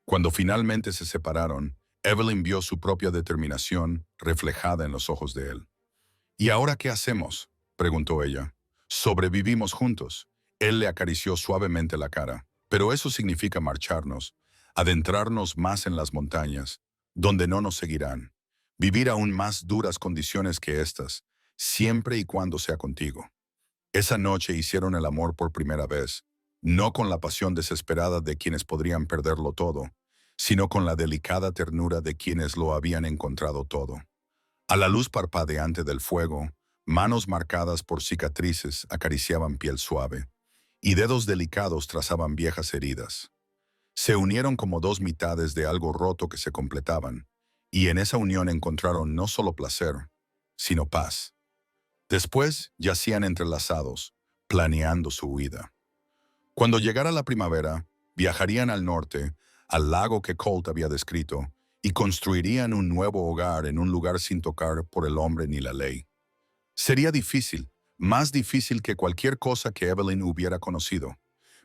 Cuando finalmente se separaron, Evelyn vio su propia determinación reflejada en los ojos de él. ¿Y ahora qué hacemos?, preguntó ella. Sobrevivimos juntos. Él le acarició suavemente la cara. Pero eso significa marcharnos, adentrarnos más en las montañas, donde no nos seguirán. Vivir aún más duras condiciones que estas, siempre y cuando sea contigo. Esa noche hicieron el amor por primera vez, no con la pasión desesperada de quienes podrían perderlo todo, sino con la delicada ternura de quienes lo habían encontrado todo. A la luz parpadeante del fuego, manos marcadas por cicatrices acariciaban piel suave, y dedos delicados trazaban viejas heridas. Se unieron como dos mitades de algo roto que se completaban, y en esa unión encontraron no solo placer, sino paz. Después yacían entrelazados, planeando su huida. Cuando llegara la primavera, viajarían al norte, al lago que Colt había descrito, y construirían un nuevo hogar en un lugar sin tocar por el hombre ni la ley. Sería difícil, más difícil que cualquier cosa que Evelyn hubiera conocido,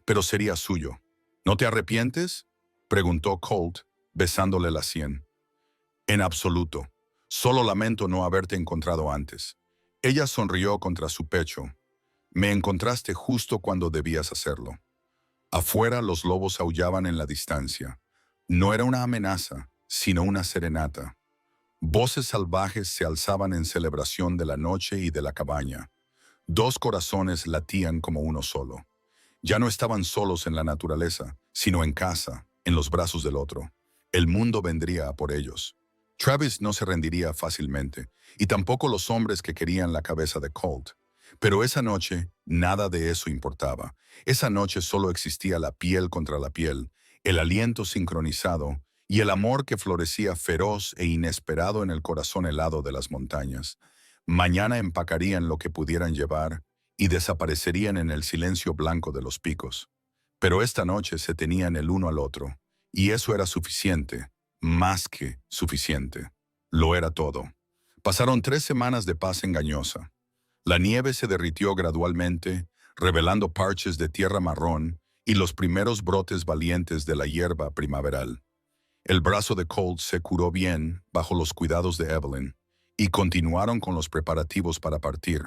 pero sería suyo. ¿No te arrepientes?, preguntó Colt, besándole la sien. En absoluto. Solo lamento no haberte encontrado antes. Ella sonrió contra su pecho. Me encontraste justo cuando debías hacerlo. Afuera los lobos aullaban en la distancia. No era una amenaza, sino una serenata. Voces salvajes se alzaban en celebración de la noche y de la cabaña. Dos corazones latían como uno solo. Ya no estaban solos en la naturaleza, sino en casa, en los brazos del otro. El mundo vendría a por ellos. Travis no se rendiría fácilmente, y tampoco los hombres que querían la cabeza de Colt. Pero esa noche, nada de eso importaba. Esa noche solo existía la piel contra la piel, el aliento sincronizado y el amor que florecía feroz e inesperado en el corazón helado de las montañas. Mañana empacarían lo que pudieran llevar y desaparecerían en el silencio blanco de los picos. Pero esta noche se tenían el uno al otro, y eso era suficiente, más que suficiente. Lo era todo. Pasaron 3 semanas de paz engañosa. La nieve se derritió gradualmente, revelando parches de tierra marrón y los primeros brotes valientes de la hierba primaveral. El brazo de Colt se curó bien bajo los cuidados de Evelyn, y continuaron con los preparativos para partir,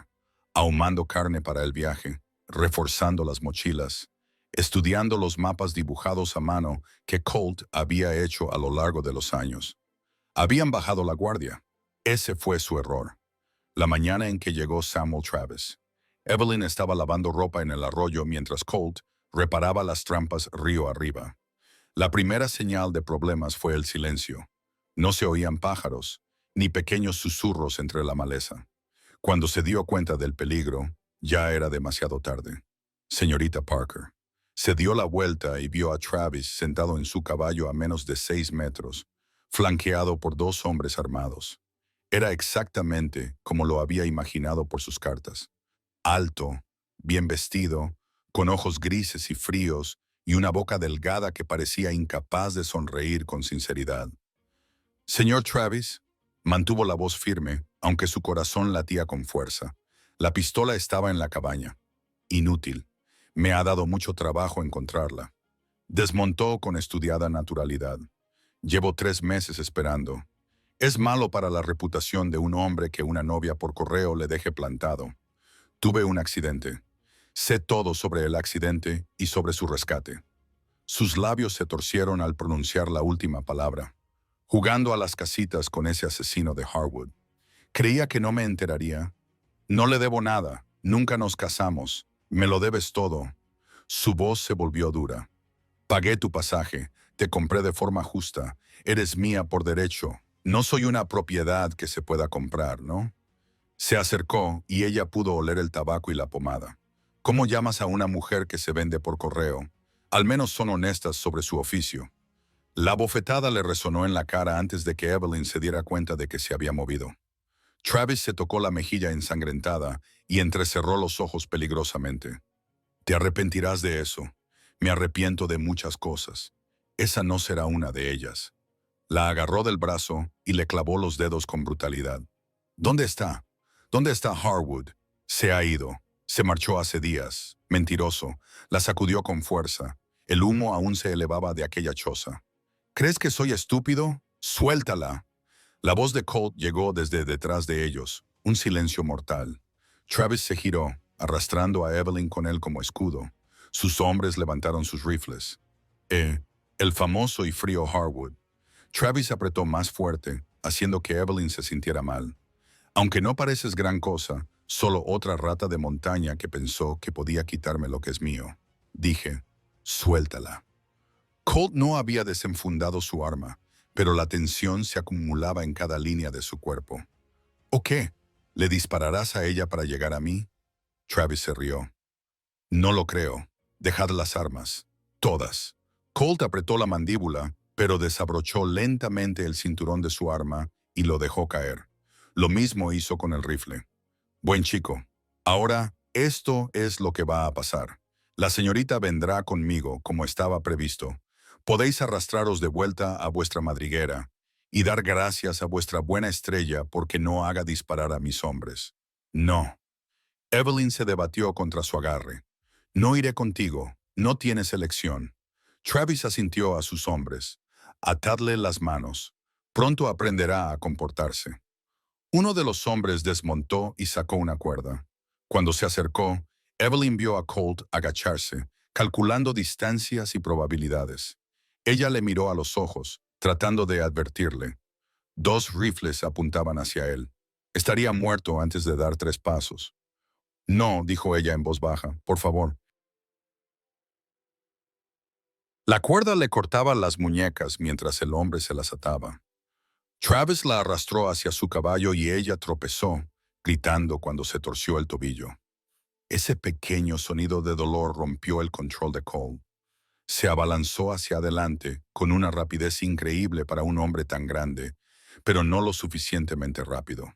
ahumando carne para el viaje, reforzando las mochilas, estudiando los mapas dibujados a mano que Colt había hecho a lo largo de los años. Habían bajado la guardia. Ese fue su error. La mañana en que llegó Samuel Travis, Evelyn estaba lavando ropa en el arroyo mientras Colt reparaba las trampas río arriba. La primera señal de problemas fue el silencio. No se oían pájaros, ni pequeños susurros entre la maleza. Cuando se dio cuenta del peligro, ya era demasiado tarde. Señorita Parker se dio la vuelta y vio a Travis sentado en su caballo a menos de 6 metros, flanqueado por 2 hombres armados. Era exactamente como lo había imaginado por sus cartas. Alto, bien vestido, con ojos grises y fríos y una boca delgada que parecía incapaz de sonreír con sinceridad. Señor Travis, mantuvo la voz firme, aunque su corazón latía con fuerza. La pistola estaba en la cabaña. Inútil. Me ha dado mucho trabajo encontrarla. Desmontó con estudiada naturalidad. Llevo 3 meses esperando. Es malo para la reputación de un hombre que una novia por correo le deje plantado. Tuve un accidente. Sé todo sobre el accidente y sobre su rescate. Sus labios se torcieron al pronunciar la última palabra. Jugando a las casitas con ese asesino de Harwood. Creía que no me enteraría. No le debo nada. Nunca nos casamos. Me lo debes todo. Su voz se volvió dura. Pagué tu pasaje. Te compré de forma justa. Eres mía por derecho. No soy una propiedad que se pueda comprar, ¿no? Se acercó y ella pudo oler el tabaco y la pomada. ¿Cómo llamas a una mujer que se vende por correo? Al menos son honestas sobre su oficio. La bofetada le resonó en la cara antes de que Evelyn se diera cuenta de que se había movido. Travis se tocó la mejilla ensangrentada y entrecerró los ojos peligrosamente. Te arrepentirás de eso. Me arrepiento de muchas cosas. Esa no será una de ellas. La agarró del brazo y le clavó los dedos con brutalidad. ¿Dónde está? ¿Dónde está Harwood? Se ha ido. Se marchó hace días. Mentiroso. La sacudió con fuerza. El humo aún se elevaba de aquella choza. ¿Crees que soy estúpido? ¡Suéltala! La voz de Colt llegó desde detrás de ellos. Un silencio mortal. Travis se giró, arrastrando a Evelyn con él como escudo. Sus hombres levantaron sus rifles. El famoso y frío Harwood. Travis apretó más fuerte, haciendo que Evelyn se sintiera mal. Aunque no pareces gran cosa, solo otra rata de montaña que pensó que podía quitarme lo que es mío. Dije, suéltala. Colt no había desenfundado su arma, pero la tensión se acumulaba en cada línea de su cuerpo. ¿O qué? ¿Le dispararás a ella para llegar a mí? Travis se rió. No lo creo. Dejad las armas. Todas. Colt apretó la mandíbula, pero desabrochó lentamente el cinturón de su arma y lo dejó caer. Lo mismo hizo con el rifle. Buen chico. Ahora, esto es lo que va a pasar. La señorita vendrá conmigo, como estaba previsto. Podéis arrastraros de vuelta a vuestra madriguera y dar gracias a vuestra buena estrella porque no haga disparar a mis hombres. No. Evelyn se debatió contra su agarre. No iré contigo. No tienes elección. Travis asintió a sus hombres. Atadle las manos. Pronto aprenderá a comportarse. Uno de los hombres desmontó y sacó una cuerda. Cuando se acercó, Evelyn vio a Colt agacharse, calculando distancias y probabilidades. Ella le miró a los ojos, tratando de advertirle. 2 rifles apuntaban hacia él. Estaría muerto antes de dar 3 pasos. No, dijo ella en voz baja, por favor. La cuerda le cortaba las muñecas mientras el hombre se las ataba. Travis la arrastró hacia su caballo y ella tropezó, gritando cuando se torció el tobillo. Ese pequeño sonido de dolor rompió el control de Cole. Se abalanzó hacia adelante con una rapidez increíble para un hombre tan grande, pero no lo suficientemente rápido.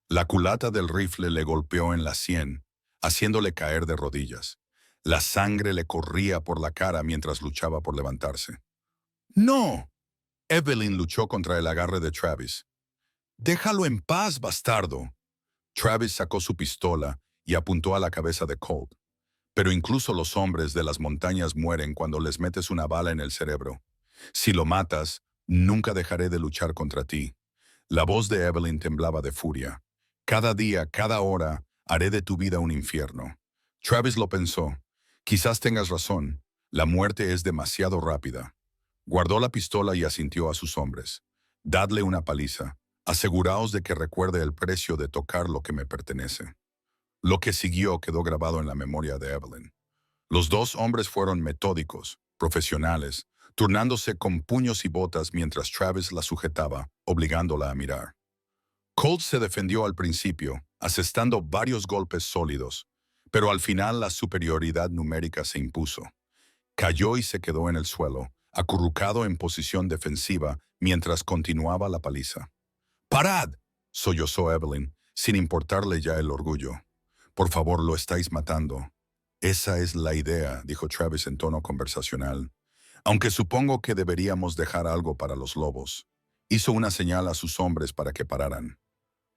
La culata del rifle le golpeó en la sien, haciéndole caer de rodillas. La sangre le corría por la cara mientras luchaba por levantarse. ¡No! Evelyn luchó contra el agarre de Travis. «Déjalo en paz, bastardo». Travis sacó su pistola y apuntó a la cabeza de Colt. Pero incluso los hombres de las montañas mueren cuando les metes una bala en el cerebro. Si lo matas, nunca dejaré de luchar contra ti. La voz de Evelyn temblaba de furia. Cada día, cada hora, haré de tu vida un infierno. Travis lo pensó. Quizás tengas razón. La muerte es demasiado rápida. Guardó la pistola y asintió a sus hombres. Dadle una paliza. Aseguraos de que recuerde el precio de tocar lo que me pertenece. Lo que siguió quedó grabado en la memoria de Evelyn. Los 2 hombres fueron metódicos, profesionales, turnándose con puños y botas mientras Travis la sujetaba, obligándola a mirar. Colt se defendió al principio, asestando varios golpes sólidos, pero al final la superioridad numérica se impuso. Cayó y se quedó en el suelo, acurrucado en posición defensiva mientras continuaba la paliza. «¡Parad!», sollozó Evelyn, sin importarle ya el orgullo. «Por favor, lo estáis matando». «Esa es la idea», dijo Travis en tono conversacional. «Aunque supongo que deberíamos dejar algo para los lobos». Hizo una señal a sus hombres para que pararan.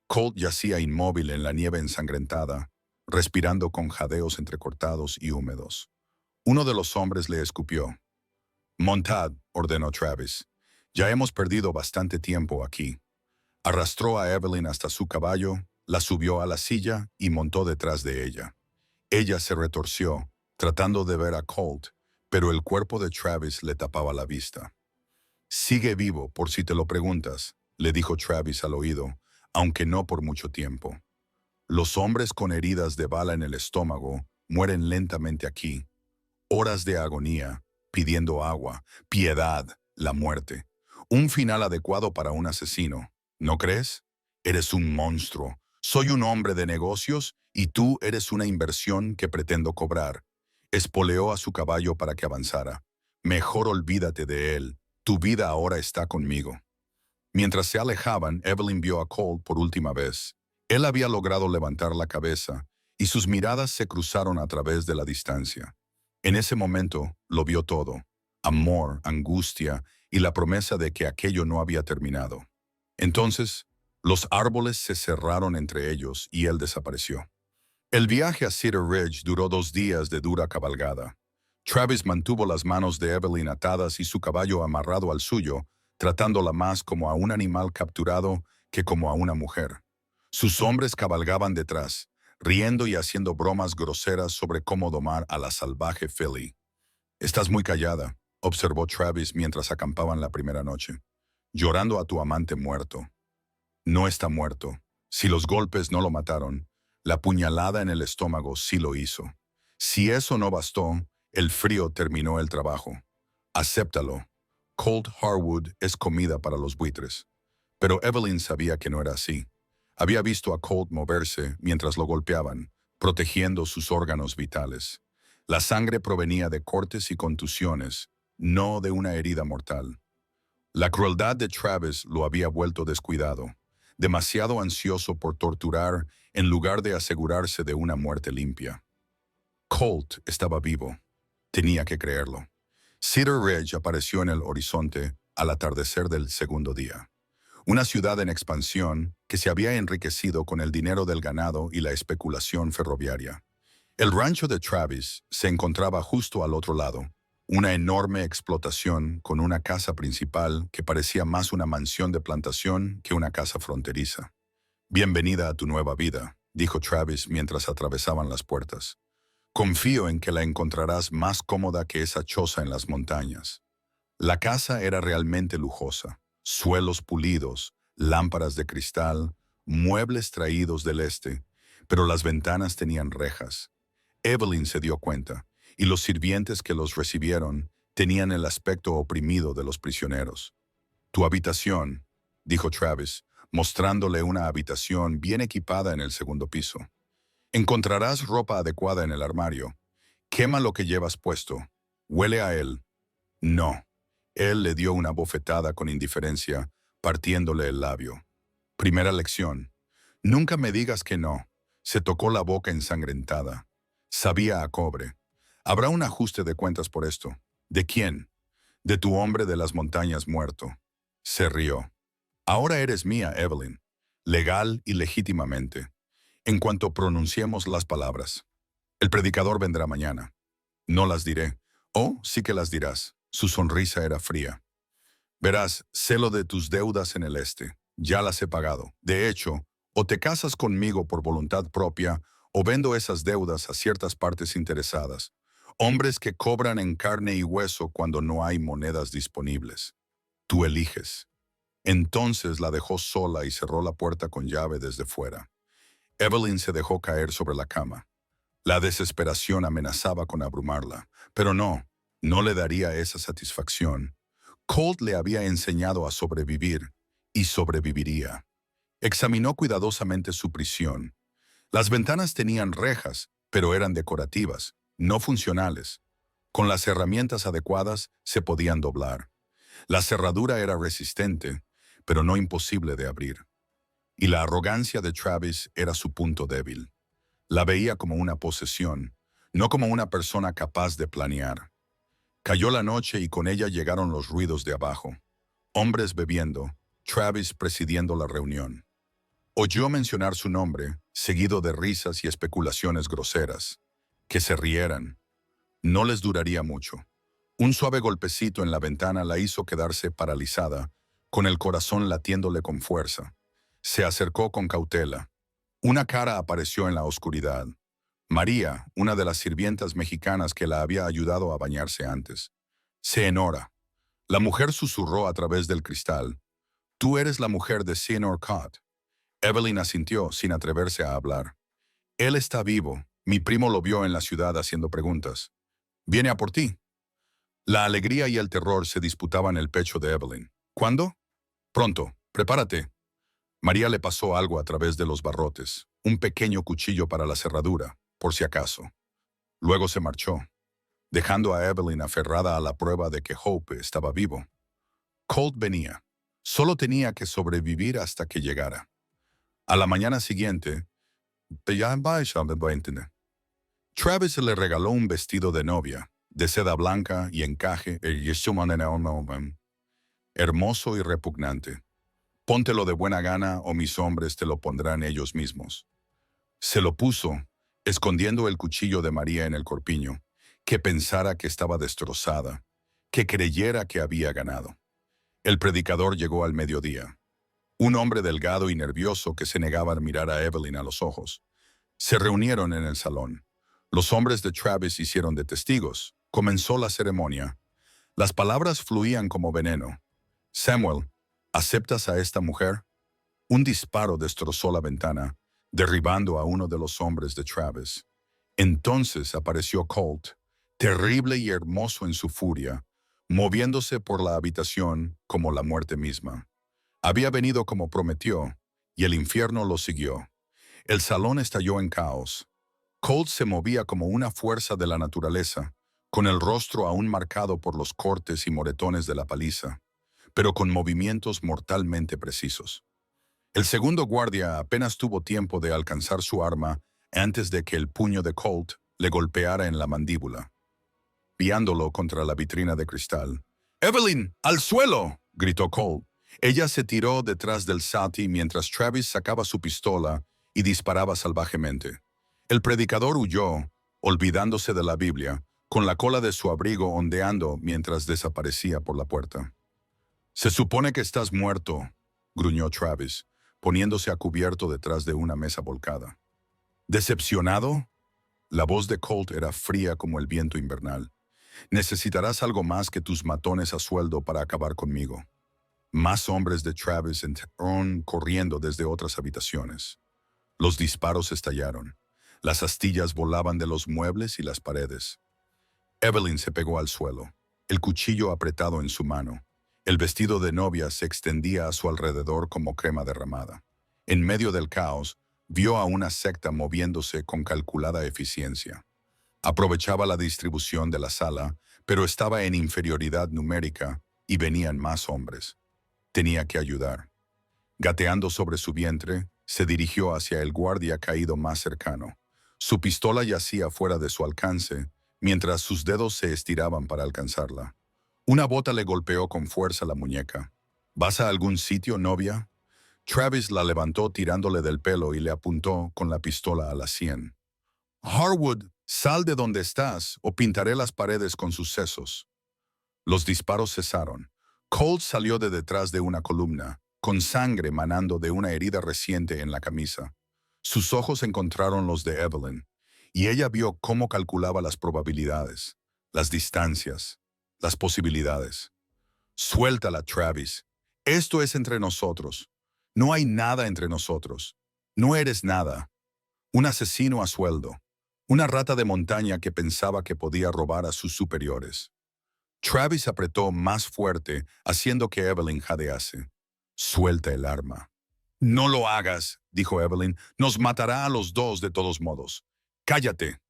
Colt yacía inmóvil en la nieve ensangrentada, respirando con jadeos entrecortados y húmedos. Uno de los hombres le escupió. «Montad», ordenó Travis. «Ya hemos perdido bastante tiempo aquí». Arrastró a Evelyn hasta su caballo, la subió a la silla y montó detrás de ella. Ella se retorció, tratando de ver a Colt, pero el cuerpo de Travis le tapaba la vista. «Sigue vivo, por si te lo preguntas», le dijo Travis al oído, aunque no por mucho tiempo. «Los hombres con heridas de bala en el estómago mueren lentamente aquí. Horas de agonía, pidiendo agua, piedad, la muerte. Un final adecuado para un asesino. ¿No crees? Eres un monstruo. Soy un hombre de negocios y tú eres una inversión que pretendo cobrar». Espoleó a su caballo para que avanzara. «Mejor olvídate de él. Tu vida ahora está conmigo». Mientras se alejaban, Evelyn vio a Colt por última vez. Él había logrado levantar la cabeza y sus miradas se cruzaron a través de la distancia. En ese momento lo vio todo: amor, angustia y la promesa de que aquello no había terminado. Entonces, los árboles se cerraron entre ellos y él desapareció. El viaje a Cedar Ridge duró 2 días de dura cabalgada. Travis mantuvo las manos de Evelyn atadas y su caballo amarrado al suyo, tratándola más como a un animal capturado que como a una mujer. Sus hombres cabalgaban detrás, riendo y haciendo bromas groseras sobre cómo domar a la salvaje Philly. «Estás muy callada», observó Travis mientras acampaban la primera noche. «Llorando a tu amante muerto». «No está muerto. Si los golpes no lo mataron, la puñalada en el estómago sí lo hizo. Si eso no bastó, el frío terminó el trabajo. Acéptalo. Cold Hardwood es comida para los buitres». Pero Evelyn sabía que no era así. Había visto a Colt moverse mientras lo golpeaban, protegiendo sus órganos vitales. La sangre provenía de cortes y contusiones, no de una herida mortal. La crueldad de Travis lo había vuelto descuidado, demasiado ansioso por torturar en lugar de asegurarse de una muerte limpia. Colt estaba vivo. Tenía que creerlo. Cedar Ridge apareció en el horizonte al atardecer del segundo día. Una ciudad en expansión que se había enriquecido con el dinero del ganado y la especulación ferroviaria. El rancho de Travis se encontraba justo al otro lado, una enorme explotación con una casa principal que parecía más una mansión de plantación que una casa fronteriza. «Bienvenida a tu nueva vida», dijo Travis mientras atravesaban las puertas. «Confío en que la encontrarás más cómoda que esa choza en las montañas». La casa era realmente lujosa. Suelos pulidos, lámparas de cristal, muebles traídos del este, pero las ventanas tenían rejas. Evelyn se dio cuenta, y los sirvientes que los recibieron tenían el aspecto oprimido de los prisioneros. «Tu habitación», dijo Travis, mostrándole una habitación bien equipada en el segundo piso. «Encontrarás ropa adecuada en el armario. Quema lo que llevas puesto. Huele a él». «No». Él le dio una bofetada con indiferencia, partiéndole el labio. «Primera lección. Nunca me digas que no». Se tocó la boca ensangrentada. Sabía a cobre. «Habrá un ajuste de cuentas por esto». «¿De quién?» «De tu hombre de las montañas muerto». Se rió. «Ahora eres mía, Evelyn. Legal y legítimamente. En cuanto pronunciemos las palabras. El predicador vendrá mañana. No las diré. Oh, sí que las dirás». Su sonrisa era fría. «Verás, sé lo de tus deudas en el este. Ya las he pagado. De hecho, o te casas conmigo por voluntad propia, o vendo esas deudas a ciertas partes interesadas. Hombres que cobran en carne y hueso cuando no hay monedas disponibles. Tú eliges». Entonces la dejó sola y cerró la puerta con llave desde fuera. Evelyn se dejó caer sobre la cama. La desesperación amenazaba con abrumarla, pero no le daría esa satisfacción. Colt le había enseñado a sobrevivir, y sobreviviría. Examinó cuidadosamente su prisión. Las ventanas tenían rejas, pero eran decorativas, no funcionales. Con las herramientas adecuadas se podían doblar. La cerradura era resistente, pero no imposible de abrir. Y la arrogancia de Travis era su punto débil. La veía como una posesión, no como una persona capaz de planear. Cayó la noche y con ella llegaron los ruidos de abajo. Hombres bebiendo, Travis presidiendo la reunión. Oyó mencionar su nombre, seguido de risas y especulaciones groseras. Que se rieran. No les duraría mucho. Un suave golpecito en la ventana la hizo quedarse paralizada, con el corazón latiéndole con fuerza. Se acercó con cautela. Una cara apareció en la oscuridad. María, una de las sirvientas mexicanas que la había ayudado a bañarse antes. «Señora». La mujer susurró a través del cristal. «Tú eres la mujer de Señor Cott». Evelyn asintió sin atreverse a hablar. «Él está vivo. Mi primo lo vio en la ciudad haciendo preguntas. Viene a por ti». La alegría y el terror se disputaban el pecho de Evelyn. «¿Cuándo?» «Pronto. Prepárate». María le pasó algo a través de los barrotes, un pequeño cuchillo para la cerradura, por si acaso. Luego se marchó, dejando a Evelyn aferrada a la prueba de que Hope estaba vivo. Colt venía. Solo tenía que sobrevivir hasta que llegara. A la mañana siguiente, Travis le regaló un vestido de novia, de seda blanca y encaje, hermoso y repugnante. «Póntelo de buena gana o mis hombres te lo pondrán ellos mismos». Se lo puso, escondiendo el cuchillo de María en el corpiño, que pensara que estaba destrozada, que creyera que había ganado. El predicador llegó al mediodía. Un hombre delgado y nervioso que se negaba a mirar a Evelyn a los ojos. Se reunieron en el salón. Los hombres de Travis hicieron de testigos. Comenzó la ceremonia. Las palabras fluían como veneno. Samuel, ¿aceptas a esta mujer? Un disparo destrozó la ventana, derribando a uno de los hombres de Travis. Entonces apareció Colt, terrible y hermoso en su furia, moviéndose por la habitación como la muerte misma. Había venido como prometió, y el infierno lo siguió. El salón estalló en caos. Colt se movía como una fuerza de la naturaleza, con el rostro aún marcado por los cortes y moretones de la paliza, pero con movimientos mortalmente precisos. El segundo guardia apenas tuvo tiempo de alcanzar su arma antes de que el puño de Colt le golpeara en la mandíbula, piándolo contra la vitrina de cristal. «¡Evelyn, al suelo!», gritó Colt. Ella se tiró detrás del Sati mientras Travis sacaba su pistola y disparaba salvajemente. El predicador huyó, olvidándose de la Biblia, con la cola de su abrigo ondeando mientras desaparecía por la puerta. «Se supone que estás muerto», gruñó Travis, poniéndose a cubierto detrás de una mesa volcada. «¿Decepcionado?». La voz de Colt era fría como el viento invernal. «Necesitarás algo más que tus matones a sueldo para acabar conmigo». Más hombres de Travis entraron corriendo desde otras habitaciones. Los disparos estallaron. Las astillas volaban de los muebles y las paredes. Evelyn se pegó al suelo, el cuchillo apretado en su mano. El vestido de novia se extendía a su alrededor como crema derramada. En medio del caos, vio a una secta moviéndose con calculada eficiencia. Aprovechaba la distribución de la sala, pero estaba en inferioridad numérica y venían más hombres. Tenía que ayudar. Gateando sobre su vientre, se dirigió hacia el guardia caído más cercano. Su pistola yacía fuera de su alcance, mientras sus dedos se estiraban para alcanzarla. Una bota le golpeó con fuerza la muñeca. «¿Vas a algún sitio, novia?». Travis la levantó tirándole del pelo y le apuntó con la pistola a la sien. «Harwood, sal de donde estás o pintaré las paredes con sus sesos». Los disparos cesaron. Colt salió de detrás de una columna, con sangre manando de una herida reciente en la camisa. Sus ojos encontraron los de Evelyn, y ella vio cómo calculaba las probabilidades, las distancias, las posibilidades. «Suéltala, Travis. Esto es entre nosotros. No hay nada entre nosotros. No eres nada. Un asesino a sueldo. Una rata de montaña que pensaba que podía robar a sus superiores». Travis apretó más fuerte, haciendo que Evelyn jadease. «Suelta el arma». «No lo hagas», dijo Evelyn. «Nos matará a los dos de todos modos». «Cállate».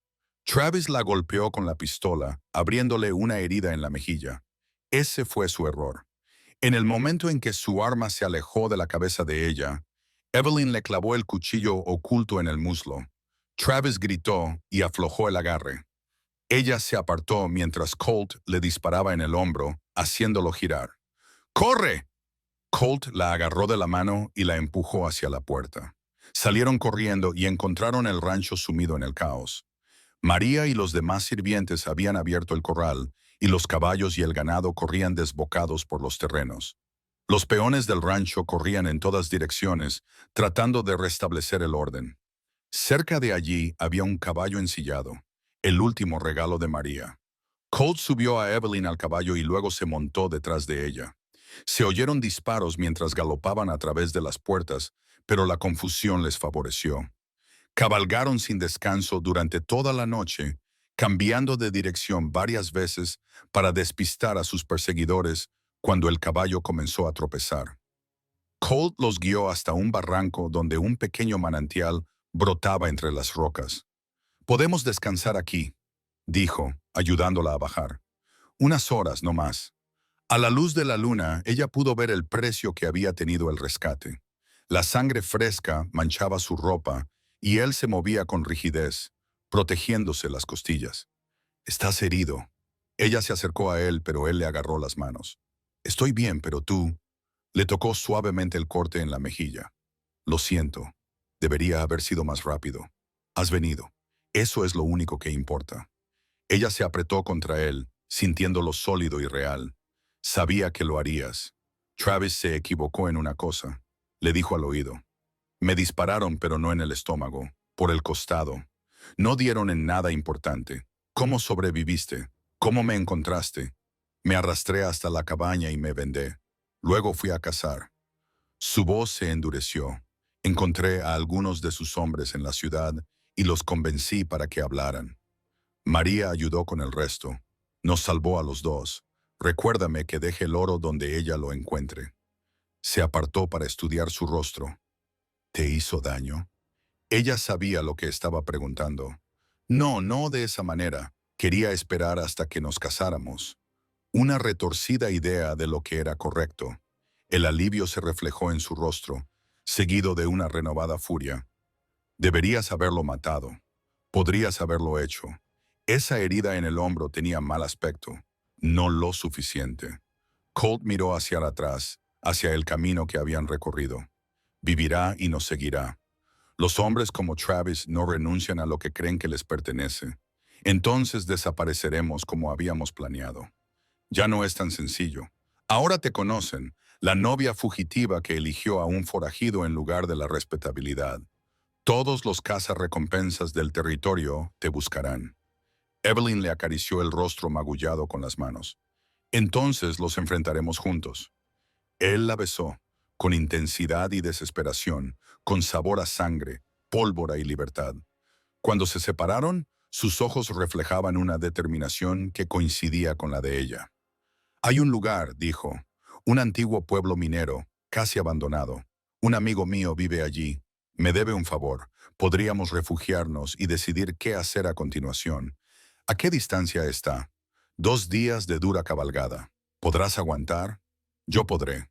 Travis la golpeó con la pistola, abriéndole una herida en la mejilla. Ese fue su error. En el momento en que su arma se alejó de la cabeza de ella, Evelyn le clavó el cuchillo oculto en el muslo. Travis gritó y aflojó el agarre. Ella se apartó mientras Colt le disparaba en el hombro, haciéndolo girar. «¡Corre!». Colt la agarró de la mano y la empujó hacia la puerta. Salieron corriendo y encontraron el rancho sumido en el caos. María y los demás sirvientes habían abierto el corral, y los caballos y el ganado corrían desbocados por los terrenos. Los peones del rancho corrían en todas direcciones, tratando de restablecer el orden. Cerca de allí había un caballo ensillado, el último regalo de María. Colt subió a Evelyn al caballo y luego se montó detrás de ella. Se oyeron disparos mientras galopaban a través de las puertas, pero la confusión les favoreció. Cabalgaron sin descanso durante toda la noche, cambiando de dirección varias veces para despistar a sus perseguidores cuando el caballo comenzó a tropezar. Colt los guió hasta un barranco donde un pequeño manantial brotaba entre las rocas. «Podemos descansar aquí», dijo, ayudándola a bajar. «Unas horas, no más». A la luz de la luna, ella pudo ver el precio que había tenido el rescate. La sangre fresca manchaba su ropa y él se movía con rigidez, protegiéndose las costillas. «Estás herido». Ella se acercó a él, pero él le agarró las manos. «Estoy bien, pero tú...». Le tocó suavemente el corte en la mejilla. «Lo siento. Debería haber sido más rápido. Has venido. Eso es lo único que importa. Ella se apretó contra él, sintiéndolo sólido y real. Sabía que lo harías. Travis se equivocó en una cosa. Le dijo al oído. Me dispararon, pero no en el estómago, por el costado. No dieron en nada importante. ¿Cómo sobreviviste? ¿Cómo me encontraste? Me arrastré hasta la cabaña y me vendé. Luego fui a cazar. Su voz se endureció. Encontré a algunos de sus hombres en la ciudad y los convencí para que hablaran. María ayudó con el resto. Nos salvó a los dos. Recuérdame que deje el oro donde ella lo encuentre. Se apartó para estudiar su rostro. ¿Te hizo daño? Ella sabía lo que estaba preguntando. No, no de esa manera. Quería esperar hasta que nos casáramos. Una retorcida idea de lo que era correcto. El alivio se reflejó en su rostro, seguido de una renovada furia. Deberías haberlo matado. Podrías haberlo hecho. Esa herida en el hombro tenía mal aspecto. No lo suficiente. Colt miró hacia atrás, hacia el camino que habían recorrido. Vivirá y nos seguirá. Los hombres como Travis no renuncian a lo que creen que les pertenece. Entonces desapareceremos como habíamos planeado. Ya no es tan sencillo. Ahora te conocen, la novia fugitiva que eligió a un forajido en lugar de la respetabilidad. Todos los cazarrecompensas del territorio te buscarán. Evelyn le acarició el rostro magullado con las manos. Entonces los enfrentaremos juntos. Él la besó, con intensidad y desesperación, con sabor a sangre, pólvora y libertad. Cuando se separaron, sus ojos reflejaban una determinación que coincidía con la de ella. Hay un lugar, dijo, un antiguo pueblo minero, casi abandonado. Un amigo mío vive allí. Me debe un favor. Podríamos refugiarnos y decidir qué hacer a continuación. ¿A qué distancia está? 2 días de dura cabalgada. ¿Podrás aguantar? Yo podré.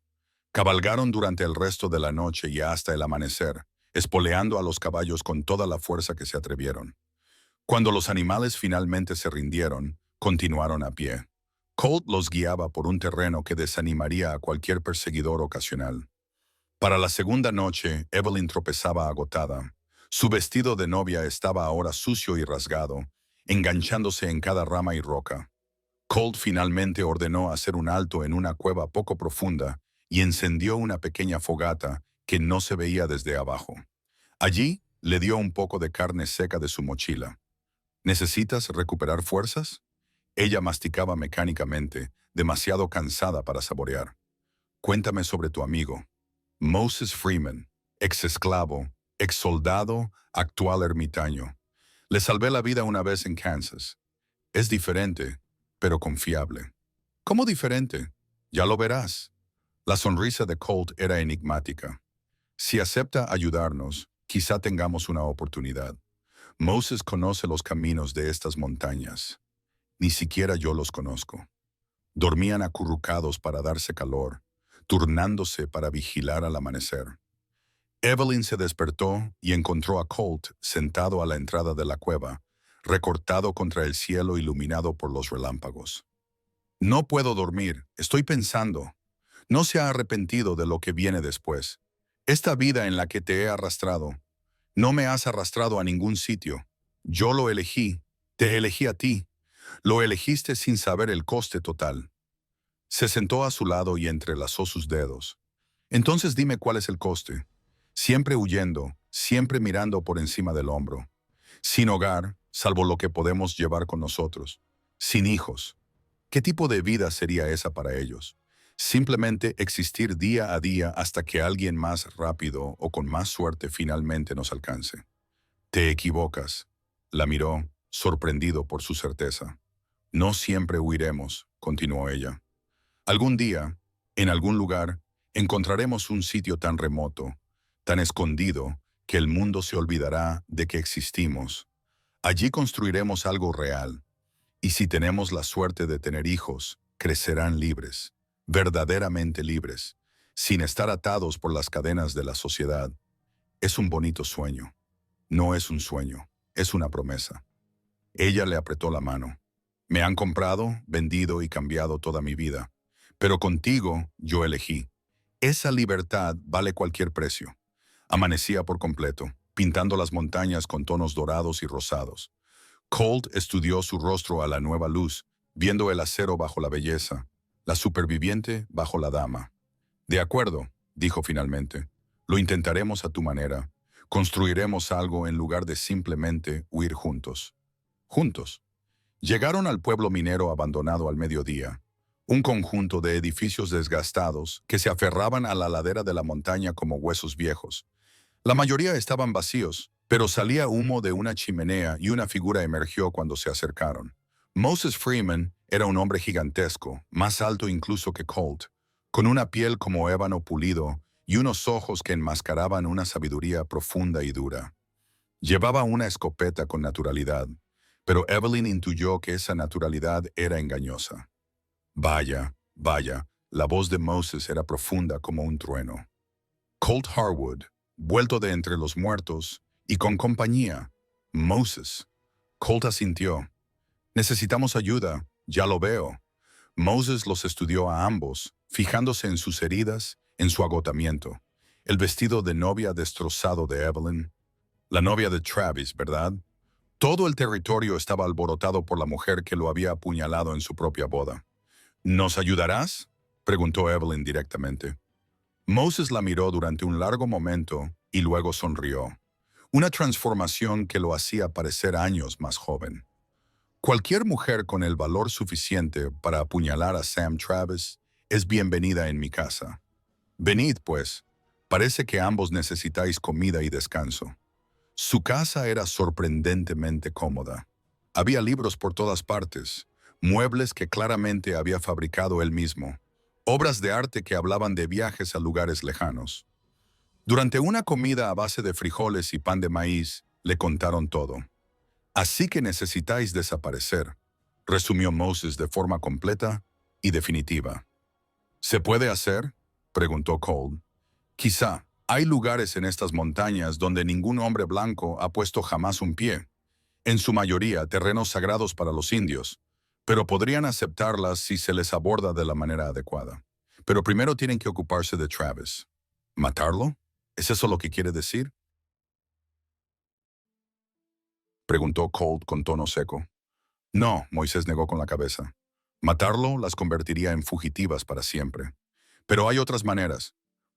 Cabalgaron durante el resto de la noche y hasta el amanecer, espoleando a los caballos con toda la fuerza que se atrevieron. Cuando los animales finalmente se rindieron, continuaron a pie. Colt los guiaba por un terreno que desanimaría a cualquier perseguidor ocasional. Para la segunda noche, Evelyn tropezaba agotada. Su vestido de novia estaba ahora sucio y rasgado, enganchándose en cada rama y roca. Colt finalmente ordenó hacer un alto en una cueva poco profunda y encendió una pequeña fogata que no se veía desde abajo. Allí le dio un poco de carne seca de su mochila. ¿Necesitas recuperar fuerzas? Ella masticaba mecánicamente, demasiado cansada para saborear. Cuéntame sobre tu amigo. Moses Freeman, ex esclavo, ex soldado, actual ermitaño. Le salvé la vida una vez en Kansas. Es diferente, pero confiable. ¿Cómo diferente? Ya lo verás. La sonrisa de Colt era enigmática. Si acepta ayudarnos, quizá tengamos una oportunidad. Moses conoce los caminos de estas montañas. Ni siquiera yo los conozco. Dormían acurrucados para darse calor, turnándose para vigilar al amanecer. Evelyn se despertó y encontró a Colt sentado a la entrada de la cueva, recortado contra el cielo iluminado por los relámpagos. No puedo dormir, estoy pensando. No se ha arrepentido de lo que viene después. Esta vida en la que te he arrastrado. No me has arrastrado a ningún sitio. Yo lo elegí, te elegí a ti. Lo elegiste sin saber el coste total. Se sentó a su lado y entrelazó sus dedos. Entonces dime cuál es el coste. Siempre huyendo, siempre mirando por encima del hombro. Sin hogar, salvo lo que podemos llevar con nosotros. Sin hijos. ¿Qué tipo de vida sería esa para ellos? Simplemente existir día a día hasta que alguien más rápido o con más suerte finalmente nos alcance. Te equivocas. La miró, sorprendido por su certeza. No siempre huiremos, continuó ella. Algún día, en algún lugar, encontraremos un sitio tan remoto, tan escondido, que el mundo se olvidará de que existimos. Allí construiremos algo real. Y si tenemos la suerte de tener hijos, crecerán libres, verdaderamente libres, sin estar atados por las cadenas de la sociedad. Es un bonito sueño. No es un sueño, es una promesa. Ella le apretó la mano. Me han comprado, vendido y cambiado toda mi vida. Pero contigo yo elegí. Esa libertad vale cualquier precio. Amanecía por completo. pintando las montañas con tonos dorados y rosados. Colt estudió su rostro a la nueva luz, viendo el acero bajo la belleza, la superviviente bajo la dama. De acuerdo, dijo finalmente. Lo intentaremos a tu manera. Construiremos algo en lugar de simplemente huir juntos. Juntos. Llegaron al pueblo minero abandonado al mediodía, un conjunto de edificios desgastados que se aferraban a la ladera de la montaña como huesos viejos. La mayoría estaban vacíos, pero salía humo de una chimenea y una figura emergió cuando se acercaron. Moses Freeman era un hombre gigantesco, más alto incluso que Colt, con una piel como ébano pulido y unos ojos que enmascaraban una sabiduría profunda y dura. Llevaba una escopeta con naturalidad, pero Evelyn intuyó que esa naturalidad era engañosa. Vaya, vaya, la voz de Moses era profunda como un trueno. Colt Harwood, vuelto de entre los muertos, y con compañía. Moses. Colt asintió. Necesitamos ayuda, ya lo veo. Moses los estudió a ambos, fijándose en sus heridas, en su agotamiento. El vestido de novia destrozado de Evelyn. La novia de Travis, ¿verdad? Todo el territorio estaba alborotado por la mujer que lo había apuñalado en su propia boda. ¿Nos ayudarás?, preguntó Evelyn directamente. Moses la miró durante un largo momento y luego sonrió. Una transformación que lo hacía parecer años más joven. Cualquier mujer con el valor suficiente para apuñalar a Sam Travis es bienvenida en mi casa. Venid, pues. Parece que ambos necesitáis comida y descanso. Su casa era sorprendentemente cómoda. Había libros por todas partes, muebles que claramente había fabricado él mismo, obras de arte que hablaban de viajes a lugares lejanos. Durante una comida a base de frijoles y pan de maíz, le contaron todo. Así que necesitáis desaparecer, resumió Moses de forma completa y definitiva. ¿Se puede hacer?, preguntó Cole. Quizá. Hay lugares en estas montañas donde ningún hombre blanco ha puesto jamás un pie. En su mayoría, terrenos sagrados para los indios, pero podrían aceptarlas si se les aborda de la manera adecuada. Pero primero tienen que ocuparse de Travis. ¿Matarlo? ¿Es eso lo que quiere decir?, preguntó Colt con tono seco. No, Moisés negó con la cabeza. Matarlo las convertiría en fugitivas para siempre. Pero hay otras maneras.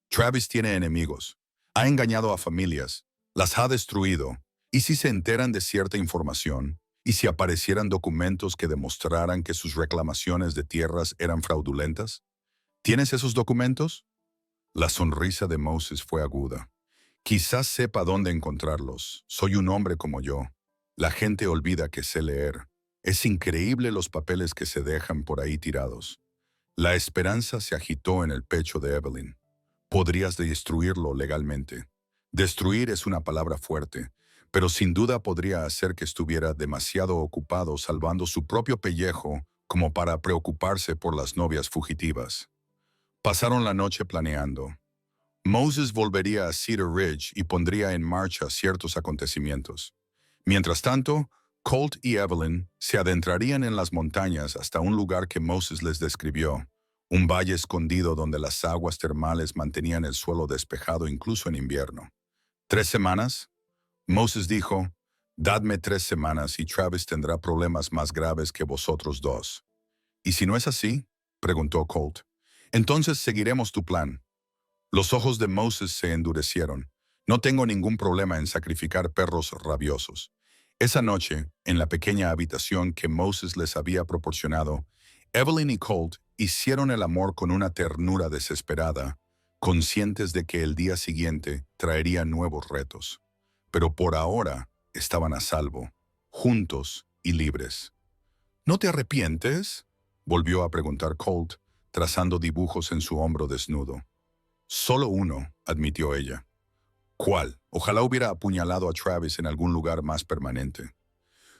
Travis tiene enemigos. Ha engañado a familias. Las ha destruido. ¿Y si se enteran de cierta información? ¿Y si aparecieran documentos que demostraran que sus reclamaciones de tierras eran fraudulentas? ¿Tienes esos documentos? La sonrisa de Moses fue aguda. Quizás sepa dónde encontrarlos. Soy un hombre como yo. La gente olvida que sé leer. Es increíble los papeles que se dejan por ahí tirados. La esperanza se agitó en el pecho de Evelyn. Podrías destruirlo legalmente. Destruir es una palabra fuerte, pero sin duda podría hacer que estuviera demasiado ocupado salvando su propio pellejo como para preocuparse por las novias fugitivas. Pasaron la noche planeando. Moses volvería a Cedar Ridge y pondría en marcha ciertos acontecimientos. Mientras tanto, Colt y Evelyn se adentrarían en las montañas hasta un lugar que Moses les describió, un valle escondido donde las aguas termales mantenían el suelo despejado incluso en invierno. 3 semanas, Moses dijo, dadme 3 semanas y Travis tendrá problemas más graves que vosotros dos. ¿Y si no es así?, preguntó Colt. Entonces seguiremos tu plan. Los ojos de Moses se endurecieron. No tengo ningún problema en sacrificar perros rabiosos. Esa noche, en la pequeña habitación que Moses les había proporcionado, Evelyn y Colt hicieron el amor con una ternura desesperada, conscientes de que el día siguiente traería nuevos retos. Pero por ahora estaban a salvo, juntos y libres. ¿No te arrepientes?, volvió a preguntar Colt, trazando dibujos en su hombro desnudo. Solo uno, admitió ella. ¿Cuál? Ojalá hubiera apuñalado a Travis en algún lugar más permanente.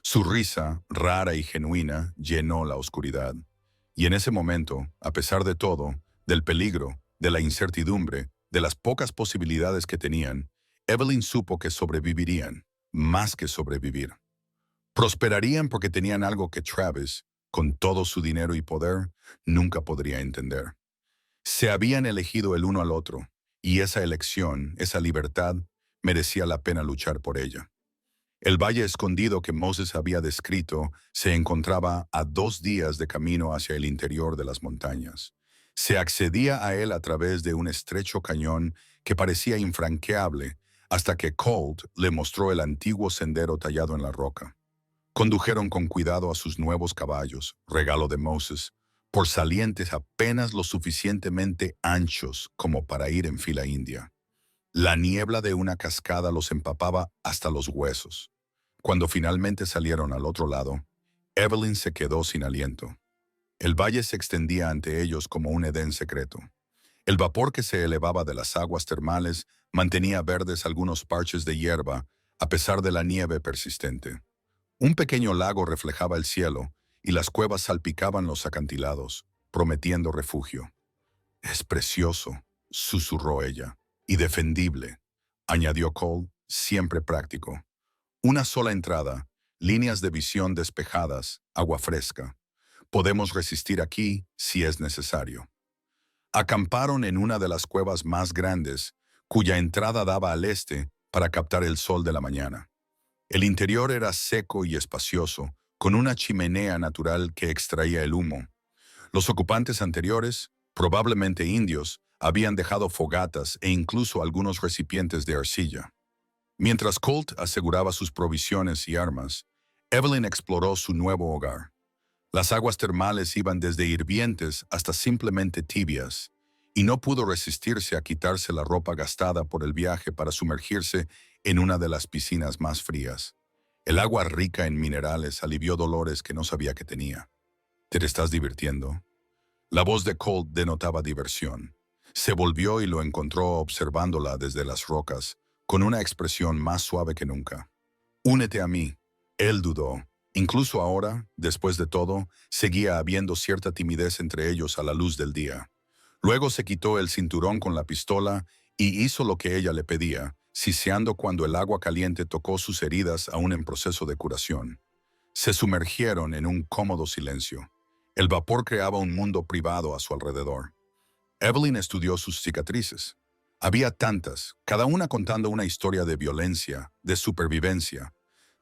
Su risa, rara y genuina, llenó la oscuridad. Y en ese momento, a pesar de todo, del peligro, de la incertidumbre, de las pocas posibilidades que tenían, Evelyn supo que sobrevivirían, más que sobrevivir. Prosperarían porque tenían algo que Travis, con todo su dinero y poder, nunca podría entender. Se habían elegido el uno al otro, y esa elección, esa libertad, merecía la pena luchar por ella. El valle escondido que Moses había descrito se encontraba a 2 días de camino hacia el interior de las montañas. Se accedía a él a través de un estrecho cañón que parecía infranqueable hasta que Colt le mostró el antiguo sendero tallado en la roca. Condujeron con cuidado a sus nuevos caballos, regalo de Moses, por salientes apenas lo suficientemente anchos como para ir en fila india. La niebla de una cascada los empapaba hasta los huesos. Cuando finalmente salieron al otro lado, Evelyn se quedó sin aliento. El valle se extendía ante ellos como un Edén secreto. El vapor que se elevaba de las aguas termales mantenía verdes algunos parches de hierba a pesar de la nieve persistente. Un pequeño lago reflejaba el cielo y las cuevas salpicaban los acantilados, prometiendo refugio. «Es precioso», susurró ella, «y defendible», añadió Cole, siempre práctico. Una sola entrada, líneas de visión despejadas, agua fresca. Podemos resistir aquí si es necesario. Acamparon en una de las cuevas más grandes, cuya entrada daba al este para captar el sol de la mañana. El interior era seco y espacioso, con una chimenea natural que extraía el humo. Los ocupantes anteriores, probablemente indios, habían dejado fogatas e incluso algunos recipientes de arcilla. Mientras Colt aseguraba sus provisiones y armas, Evelyn exploró su nuevo hogar. Las aguas termales iban desde hirvientes hasta simplemente tibias, y no pudo resistirse a quitarse la ropa gastada por el viaje para sumergirse en una de las piscinas más frías. El agua rica en minerales alivió dolores que no sabía que tenía. «¿Te estás divirtiendo?». La voz de Colt denotaba diversión. Se volvió y lo encontró observándola desde las rocas, con una expresión más suave que nunca. «Únete a mí». Él dudó. Incluso ahora, después de todo, seguía habiendo cierta timidez entre ellos a la luz del día. Luego se quitó el cinturón con la pistola y hizo lo que ella le pedía, siseando cuando el agua caliente tocó sus heridas aún en proceso de curación. Se sumergieron en un cómodo silencio. El vapor creaba un mundo privado a su alrededor. Evelyn estudió sus cicatrices. Había tantas, cada una contando una historia de violencia, de supervivencia.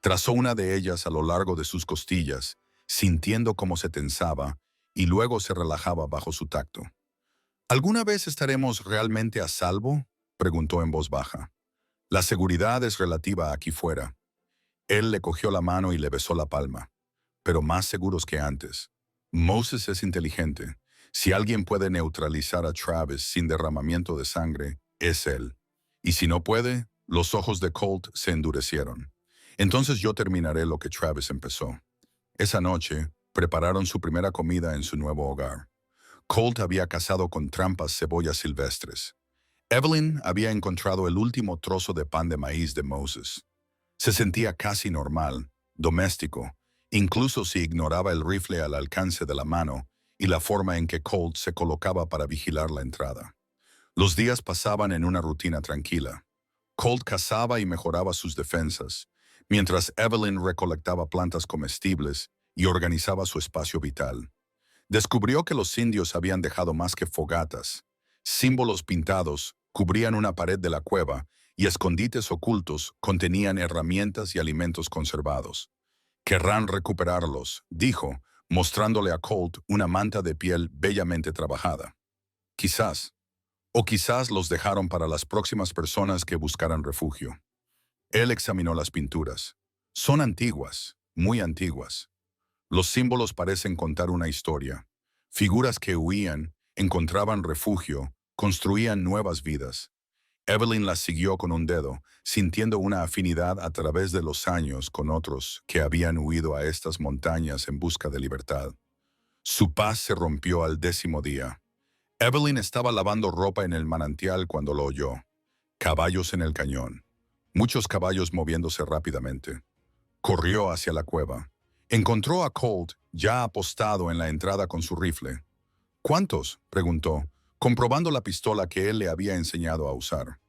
Trazó una de ellas a lo largo de sus costillas, sintiendo cómo se tensaba y luego se relajaba bajo su tacto. «¿Alguna vez estaremos realmente a salvo?», preguntó en voz baja. «La seguridad es relativa aquí fuera». Él le cogió la mano y le besó la palma. «Pero más seguros que antes. Moses es inteligente. Si alguien puede neutralizar a Travis sin derramamiento de sangre, es él. Y si no puede», los ojos de Colt se endurecieron. «Entonces yo terminaré lo que Travis empezó». Esa noche, prepararon su primera comida en su nuevo hogar. Colt había cazado con trampas cebollas silvestres. Evelyn había encontrado el último trozo de pan de maíz de Moses. Se sentía casi normal, doméstico, incluso si ignoraba el rifle al alcance de la mano y la forma en que Colt se colocaba para vigilar la entrada. Los días pasaban en una rutina tranquila. Colt cazaba y mejoraba sus defensas, mientras Evelyn recolectaba plantas comestibles y organizaba su espacio vital. Descubrió que los indios habían dejado más que fogatas. Símbolos pintados cubrían una pared de la cueva y escondites ocultos contenían herramientas y alimentos conservados. «Querrán recuperarlos», dijo, mostrándole a Colt una manta de piel bellamente trabajada. «Quizás. O quizás los dejaron para las próximas personas que buscaran refugio». Él examinó las pinturas. «Son antiguas, muy antiguas. Los símbolos parecen contar una historia. Figuras que huían, encontraban refugio, construían nuevas vidas». Evelyn las siguió con un dedo, sintiendo una afinidad a través de los años con otros que habían huido a estas montañas en busca de libertad. Su paz se rompió al 10º día. Evelyn estaba lavando ropa en el manantial cuando lo oyó. Caballos en el cañón. Muchos caballos moviéndose rápidamente. Corrió hacia la cueva. Encontró a Colt ya apostado en la entrada con su rifle. «¿Cuántos?», preguntó, comprobando la pistola que él le había enseñado a usar.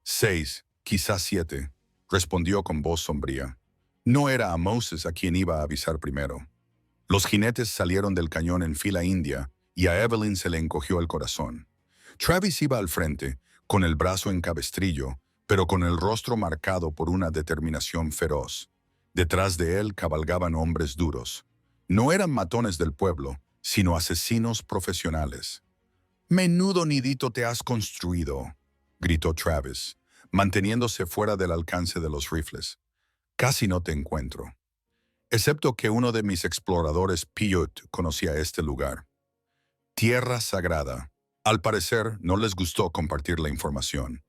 «6, quizás 7», respondió con voz sombría. No era a Moses a quien iba a avisar primero. Los jinetes salieron del cañón en fila india y a Evelyn se le encogió el corazón. Travis iba al frente, con el brazo en cabestrillo, pero con el rostro marcado por una determinación feroz. Detrás de él cabalgaban hombres duros. No eran matones del pueblo, sino asesinos profesionales. «Menudo nidito te has construido», gritó Travis, manteniéndose fuera del alcance de los rifles. «Casi no te encuentro. Excepto que uno de mis exploradores, Piyut, conocía este lugar. Tierra sagrada. Al parecer, no les gustó compartir la información.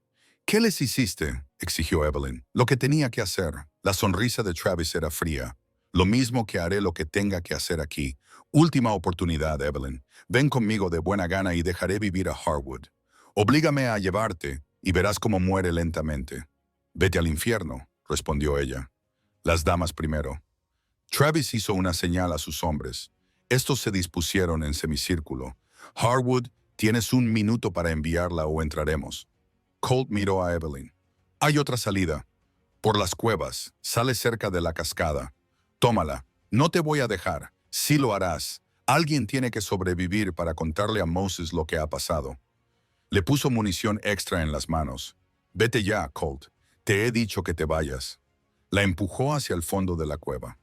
«¿Qué les hiciste?», exigió Evelyn. «Lo que tenía que hacer». La sonrisa de Travis era fría. «Lo mismo que haré lo que tenga que hacer aquí. Última oportunidad, Evelyn. Ven conmigo de buena gana y dejaré vivir a Harwood. Oblígame a llevarte y verás cómo muere lentamente». «Vete al infierno», respondió ella. «Las damas primero». Travis hizo una señal a sus hombres. Estos se dispusieron en semicírculo. «Harwood, tienes 1 minuto para enviarla o entraremos». Colt miró a Evelyn. «Hay otra salida. Por las cuevas. Sale cerca de la cascada. Tómala. No te voy a dejar. Sí lo harás. Alguien tiene que sobrevivir para contarle a Moses lo que ha pasado». Le puso munición extra en las manos. «Vete ya, Colt. Te he dicho que te vayas». La empujó hacia el fondo de la cueva.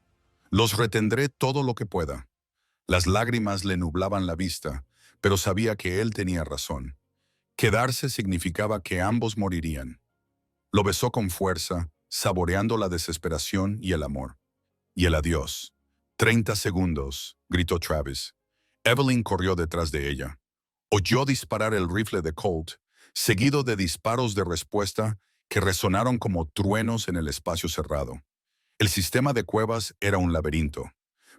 «Los retendré todo lo que pueda». Las lágrimas le nublaban la vista, pero sabía que él tenía razón. Quedarse significaba que ambos morirían. Lo besó con fuerza, saboreando la desesperación y el amor. Y el adiós. «30 segundos», gritó Travis. Evelyn corrió detrás de ella. Oyó disparar el rifle de Colt, seguido de disparos de respuesta que resonaron como truenos en el espacio cerrado. El sistema de cuevas era un laberinto,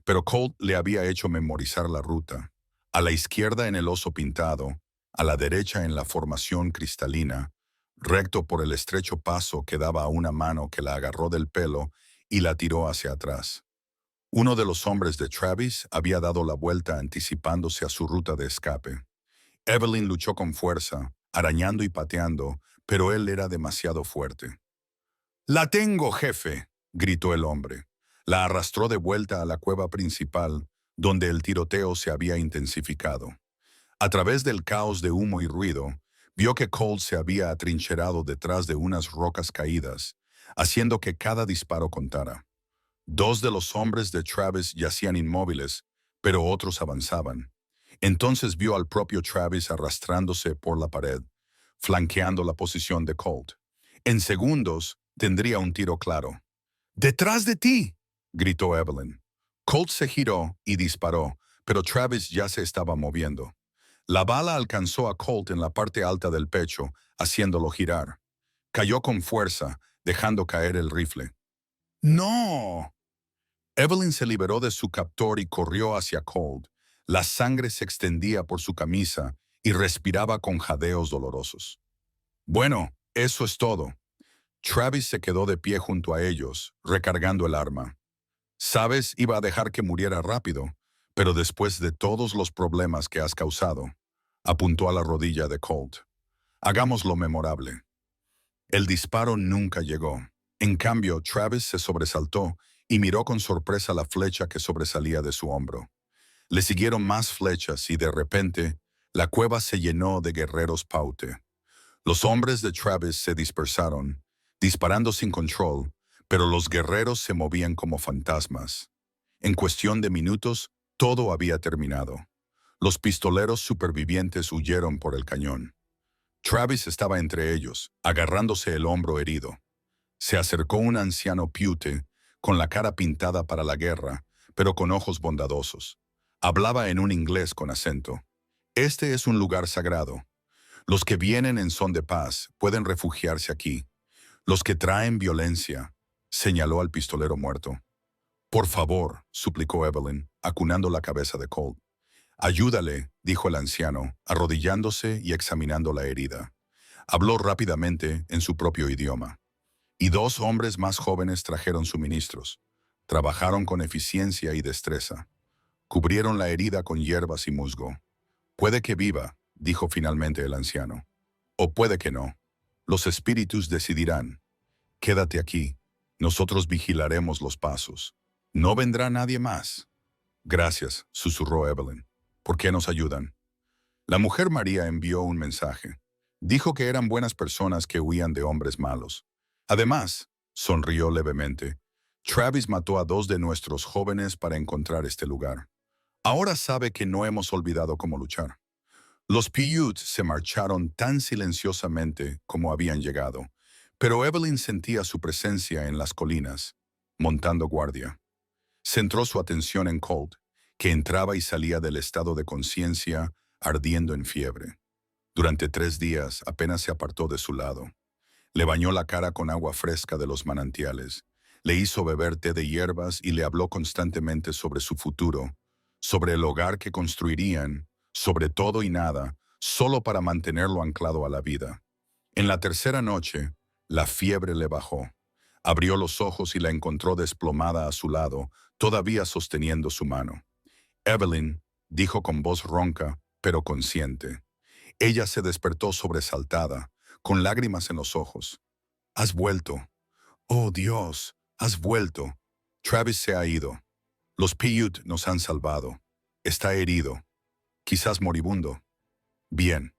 pero Colt le había hecho memorizar la ruta. A la izquierda en el oso pintado, a la derecha en la formación cristalina, recto por el estrecho paso que daba a una mano que la agarró del pelo y la tiró hacia atrás. Uno de los hombres de Travis había dado la vuelta anticipándose a su ruta de escape. Evelyn luchó con fuerza, arañando y pateando, pero él era demasiado fuerte. «¡La tengo, jefe!», gritó el hombre. La arrastró de vuelta a la cueva principal, donde el tiroteo se había intensificado. A través del caos de humo y ruido, vio que Colt se había atrincherado detrás de unas rocas caídas, haciendo que cada disparo contara. 2 de los hombres de Travis yacían inmóviles, pero otros avanzaban. Entonces vio al propio Travis arrastrándose por la pared, flanqueando la posición de Colt. En segundos, tendría un tiro claro. «¡Detrás de ti!», gritó Evelyn. Colt se giró y disparó, pero Travis ya se estaba moviendo. La bala alcanzó a Colt en la parte alta del pecho, haciéndolo girar. Cayó con fuerza, dejando caer el rifle. «¡No!». Evelyn se liberó de su captor y corrió hacia Colt. La sangre se extendía por su camisa y respiraba con jadeos dolorosos. «Bueno, eso es todo». Travis se quedó de pie junto a ellos, recargando el arma. «Sabes, iba a dejar que muriera rápido, pero después de todos los problemas que has causado», apuntó a la rodilla de Colt. «Hagámoslo memorable». El disparo nunca llegó. En cambio, Travis se sobresaltó y miró con sorpresa la flecha que sobresalía de su hombro. Le siguieron más flechas y de repente, la cueva se llenó de guerreros Paute. Los hombres de Travis se dispersaron, disparando sin control, pero los guerreros se movían como fantasmas. En cuestión de minutos, todo había terminado. Los pistoleros supervivientes huyeron por el cañón. Travis estaba entre ellos, agarrándose el hombro herido. Se acercó un anciano Pute, con la cara pintada para la guerra, pero con ojos bondadosos. Hablaba en un inglés con acento. «Este es un lugar sagrado. Los que vienen en son de paz pueden refugiarse aquí. Los que traen violencia», señaló al pistolero muerto. «Por favor», suplicó Evelyn, acunando la cabeza de Colt. «Ayúdale», dijo el anciano, arrodillándose y examinando la herida. Habló rápidamente en su propio idioma. Y 2 hombres más jóvenes trajeron suministros. Trabajaron con eficiencia y destreza. Cubrieron la herida con hierbas y musgo. «Puede que viva», dijo finalmente el anciano. «O puede que no. Los espíritus decidirán. Quédate aquí. Nosotros vigilaremos los pasos. No vendrá nadie más». «Gracias», susurró Evelyn. «¿Por qué nos ayudan?». La mujer María envió un mensaje. Dijo que eran buenas personas que huían de hombres malos. Además, sonrió levemente. Travis mató a 2 de nuestros jóvenes para encontrar este lugar. Ahora sabe que no hemos olvidado cómo luchar. Los Paiutes se marcharon tan silenciosamente como habían llegado, pero Evelyn sentía su presencia en las colinas, montando guardia. Centró su atención en Colt, que entraba y salía del estado de conciencia ardiendo en fiebre. Durante 3 días apenas se apartó de su lado. Le bañó la cara con agua fresca de los manantiales, le hizo beber té de hierbas y le habló constantemente sobre su futuro, sobre el hogar que construirían, sobre todo y nada, solo para mantenerlo anclado a la vida. En la tercera noche, la fiebre le bajó. Abrió los ojos y la encontró desplomada a su lado, todavía sosteniendo su mano. Evelyn, dijo con voz ronca, pero consciente. Ella se despertó sobresaltada, con lágrimas en los ojos. «Has vuelto. Oh, Dios, has vuelto. Travis se ha ido. Los Paiute nos han salvado. Está herido. Quizás moribundo». Bien.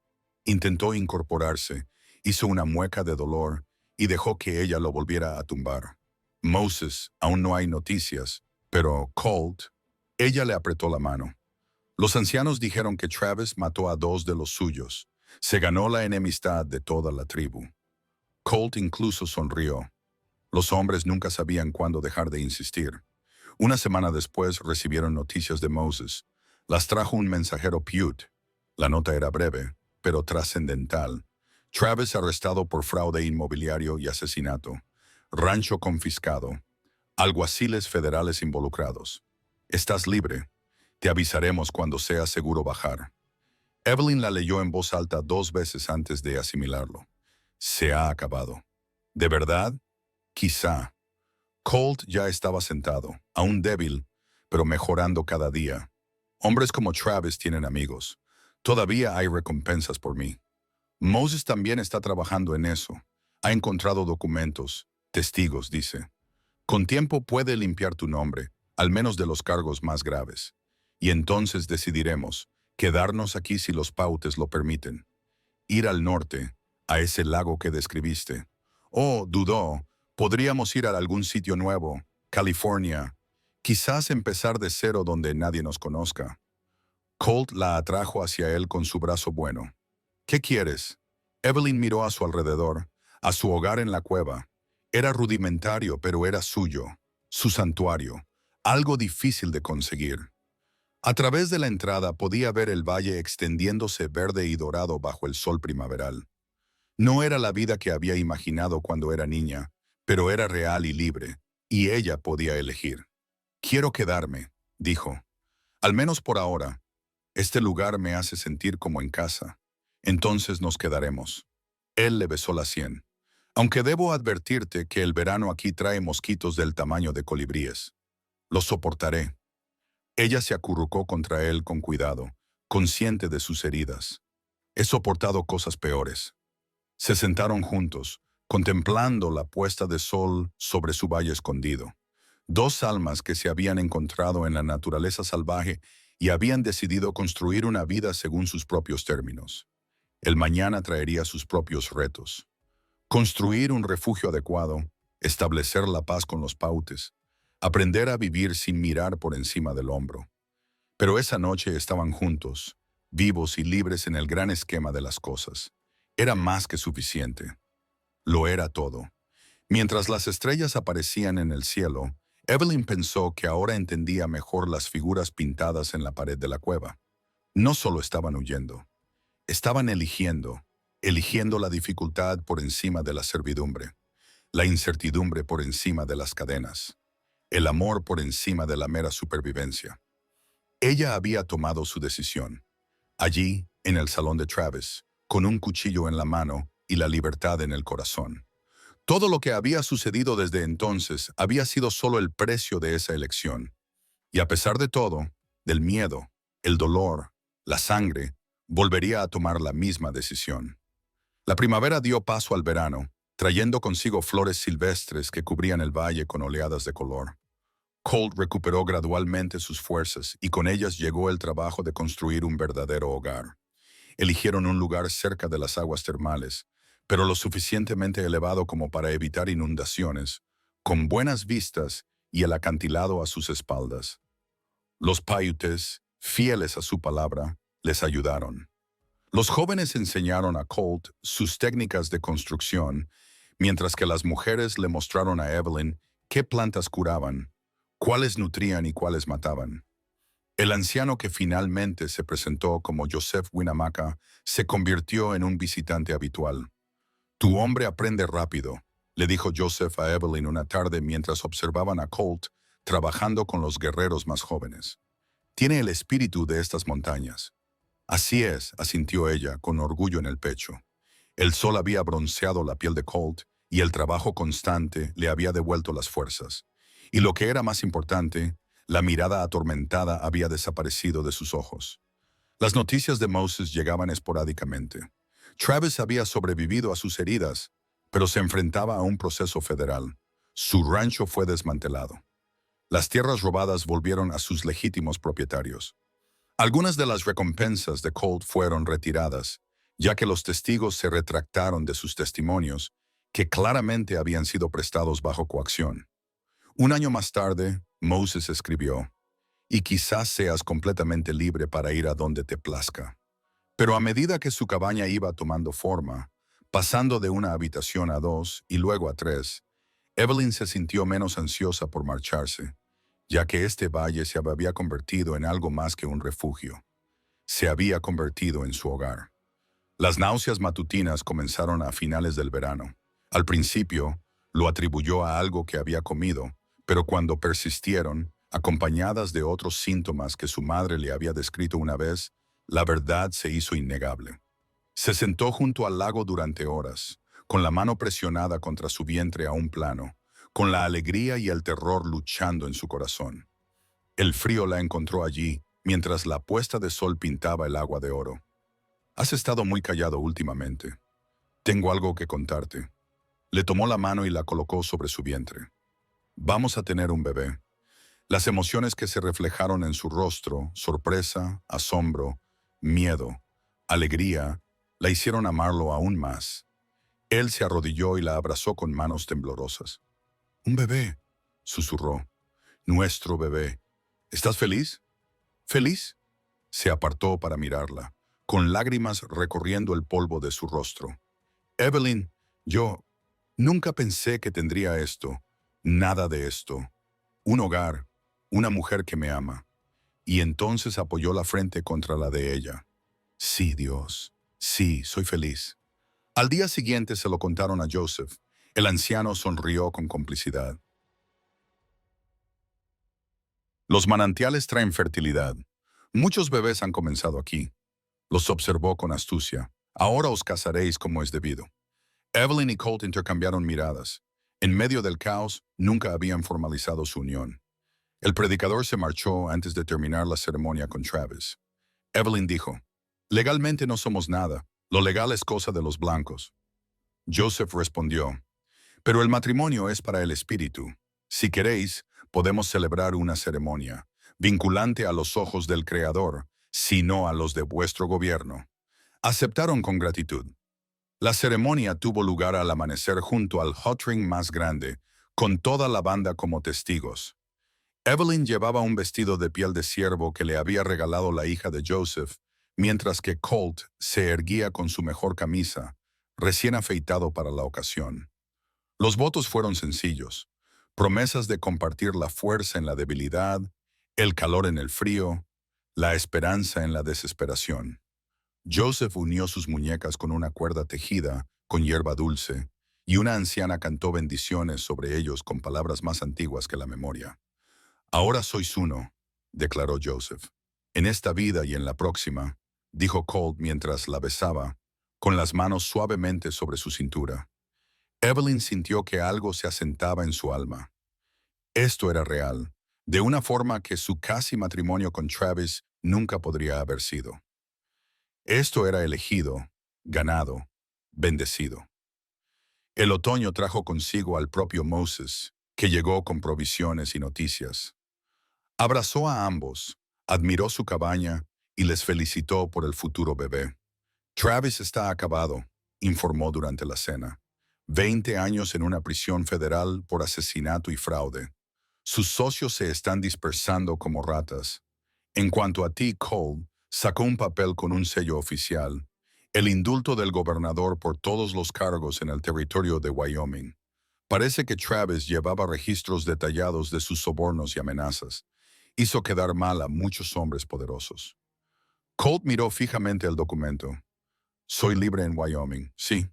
Intentó incorporarse, hizo una mueca de dolor y dejó que ella lo volviera a tumbar. «Moses, aún no hay noticias, pero Colt...» Ella le apretó la mano. Los ancianos dijeron que Travis mató a 2 de los suyos. Se ganó la enemistad de toda la tribu. Colt incluso sonrió. Los hombres nunca sabían cuándo dejar de insistir. Una semana después recibieron noticias de Moses. Las trajo un mensajero Paiute. La nota era breve, pero trascendental. Travis arrestado por fraude inmobiliario y asesinato. Rancho confiscado. Alguaciles federales involucrados. Estás libre. Te avisaremos cuando sea seguro bajar. Evelyn la leyó en voz alta 2 veces antes de asimilarlo. Se ha acabado. ¿De verdad? Quizá. Colt ya estaba sentado, aún débil, pero mejorando cada día. Hombres como Travis tienen amigos. Todavía hay recompensas por mí. Moses también está trabajando en eso. Ha encontrado documentos, testigos, dice. Con tiempo puede limpiar tu nombre, al menos de los cargos más graves. Y entonces decidiremos, quedarnos aquí si los Pautes lo permiten. Ir al norte, a ese lago que describiste. O, dudó, podríamos ir a algún sitio nuevo, California. Quizás empezar de cero donde nadie nos conozca. Colt la atrajo hacia él con su brazo bueno. ¿Qué quieres? Evelyn miró a su alrededor, a su hogar en la cueva. Era rudimentario, pero era suyo, su santuario, algo difícil de conseguir. A través de la entrada podía ver el valle extendiéndose verde y dorado bajo el sol primaveral. No era la vida que había imaginado cuando era niña, pero era real y libre, y ella podía elegir. «Quiero quedarme», dijo. «Al menos por ahora. Este lugar me hace sentir como en casa. Entonces nos quedaremos». Él le besó la sien. «Aunque debo advertirte que el verano aquí trae mosquitos del tamaño de colibríes. Los soportaré». Ella se acurrucó contra él con cuidado, consciente de sus heridas. «He soportado cosas peores». Se sentaron juntos, contemplando la puesta de sol sobre su valle escondido. 2 almas que se habían encontrado en la naturaleza salvaje y habían decidido construir una vida según sus propios términos. El mañana traería sus propios retos. Construir un refugio adecuado, establecer la paz con los Pautes, aprender a vivir sin mirar por encima del hombro. Pero esa noche estaban juntos, vivos y libres en el gran esquema de las cosas. Era más que suficiente. Lo era todo. Mientras las estrellas aparecían en el cielo, Evelyn pensó que ahora entendía mejor las figuras pintadas en la pared de la cueva. No solo estaban huyendo, estaban eligiendo la dificultad por encima de la servidumbre, la incertidumbre por encima de las cadenas, el amor por encima de la mera supervivencia. Ella había tomado su decisión. Allí, en el salón de Travis, con un cuchillo en la mano y la libertad en el corazón. Todo lo que había sucedido desde entonces había sido solo el precio de esa elección. Y a pesar de todo, del miedo, el dolor, la sangre, volvería a tomar la misma decisión. La primavera dio paso al verano, trayendo consigo flores silvestres que cubrían el valle con oleadas de color. Colt recuperó gradualmente sus fuerzas y con ellas llegó el trabajo de construir un verdadero hogar. Eligieron un lugar cerca de las aguas termales, pero lo suficientemente elevado como para evitar inundaciones, con buenas vistas y el acantilado a sus espaldas. Los Paiutes, fieles a su palabra, les ayudaron. Los jóvenes enseñaron a Colt sus técnicas de construcción, mientras que las mujeres le mostraron a Evelyn qué plantas curaban, cuáles nutrían y cuáles mataban. El anciano que finalmente se presentó como Joseph Winnemucca se convirtió en un visitante habitual. «Tu hombre aprende rápido», le dijo Joseph a Evelyn una tarde mientras observaban a Colt trabajando con los guerreros más jóvenes. «Tiene el espíritu de estas montañas». «Así es», asintió ella, con orgullo en el pecho. El sol había bronceado la piel de Colt y el trabajo constante le había devuelto las fuerzas. Y lo que era más importante, la mirada atormentada había desaparecido de sus ojos. Las noticias de Moses llegaban esporádicamente. Travis había sobrevivido a sus heridas, pero se enfrentaba a un proceso federal. Su rancho fue desmantelado. Las tierras robadas volvieron a sus legítimos propietarios. Algunas de las recompensas de Colt fueron retiradas, ya que los testigos se retractaron de sus testimonios, que claramente habían sido prestados bajo coacción. Un año más tarde, Moses escribió: «Y quizás seas completamente libre para ir a donde te plazca». Pero a medida que su cabaña iba tomando forma, pasando de una habitación a 2 y luego a 3, Evelyn se sintió menos ansiosa por marcharse, ya que este valle se había convertido en algo más que un refugio. Se había convertido en su hogar. Las náuseas matutinas comenzaron a finales del verano. Al principio, lo atribuyó a algo que había comido, pero cuando persistieron, acompañadas de otros síntomas que su madre le había descrito una vez, la verdad se hizo innegable. Se sentó junto al lago durante horas, con la mano presionada contra su vientre a un plano, con la alegría y el terror luchando en su corazón. El frío la encontró allí, mientras la puesta de sol pintaba el agua de oro. «Has estado muy callado últimamente. Tengo algo que contarte». Le tomó la mano y la colocó sobre su vientre. «Vamos a tener un bebé». Las emociones que se reflejaron en su rostro, sorpresa, asombro, miedo, alegría, la hicieron amarlo aún más. Él se arrodilló y la abrazó con manos temblorosas. «Un bebé», susurró. «Nuestro bebé. ¿Estás feliz?» «¿Feliz?» Se apartó para mirarla, con lágrimas recorriendo el polvo de su rostro. «Evelyn, yo nunca pensé que tendría esto, nada de esto. Un hogar, una mujer que me ama». Y entonces apoyó la frente contra la de ella. «Sí, Dios. Sí, soy feliz». Al día siguiente se lo contaron a Joseph. El anciano sonrió con complicidad. «Los manantiales traen fertilidad. Muchos bebés han comenzado aquí». Los observó con astucia. «Ahora os casaréis como es debido». Evelyn y Colt intercambiaron miradas. En medio del caos, nunca habían formalizado su unión. El predicador se marchó antes de terminar la ceremonia con Travis. Evelyn dijo: «Legalmente no somos nada. Lo legal es cosa de los blancos». Joseph respondió: «Pero el matrimonio es para el espíritu. Si queréis, podemos celebrar una ceremonia, vinculante a los ojos del Creador, sino a los de vuestro gobierno». Aceptaron con gratitud. La ceremonia tuvo lugar al amanecer junto al hot ring más grande, con toda la banda como testigos. Evelyn llevaba un vestido de piel de ciervo que le había regalado la hija de Joseph, mientras que Colt se erguía con su mejor camisa, recién afeitado para la ocasión. Los votos fueron sencillos, promesas de compartir la fuerza en la debilidad, el calor en el frío, la esperanza en la desesperación. Joseph unió sus muñecas con una cuerda tejida con hierba dulce, y una anciana cantó bendiciones sobre ellos con palabras más antiguas que la memoria. «Ahora sois uno», declaró Joseph. «En esta vida y en la próxima», dijo Colt mientras la besaba, con las manos suavemente sobre su cintura. Evelyn sintió que algo se asentaba en su alma. Esto era real, de una forma que su casi matrimonio con Travis nunca podría haber sido. Esto era elegido, ganado, bendecido. El otoño trajo consigo al propio Moses, que llegó con provisiones y noticias. Abrazó a ambos, admiró su cabaña y les felicitó por el futuro bebé. Travis está acabado, informó durante la cena. 20 años en una prisión federal por asesinato y fraude. Sus socios se están dispersando como ratas. En cuanto a ti, Cole, sacó un papel con un sello oficial, el indulto del gobernador por todos los cargos en el territorio de Wyoming. Parece que Travis llevaba registros detallados de sus sobornos y amenazas. Hizo quedar mal a muchos hombres poderosos. Colt miró fijamente el documento. Soy libre en Wyoming, sí.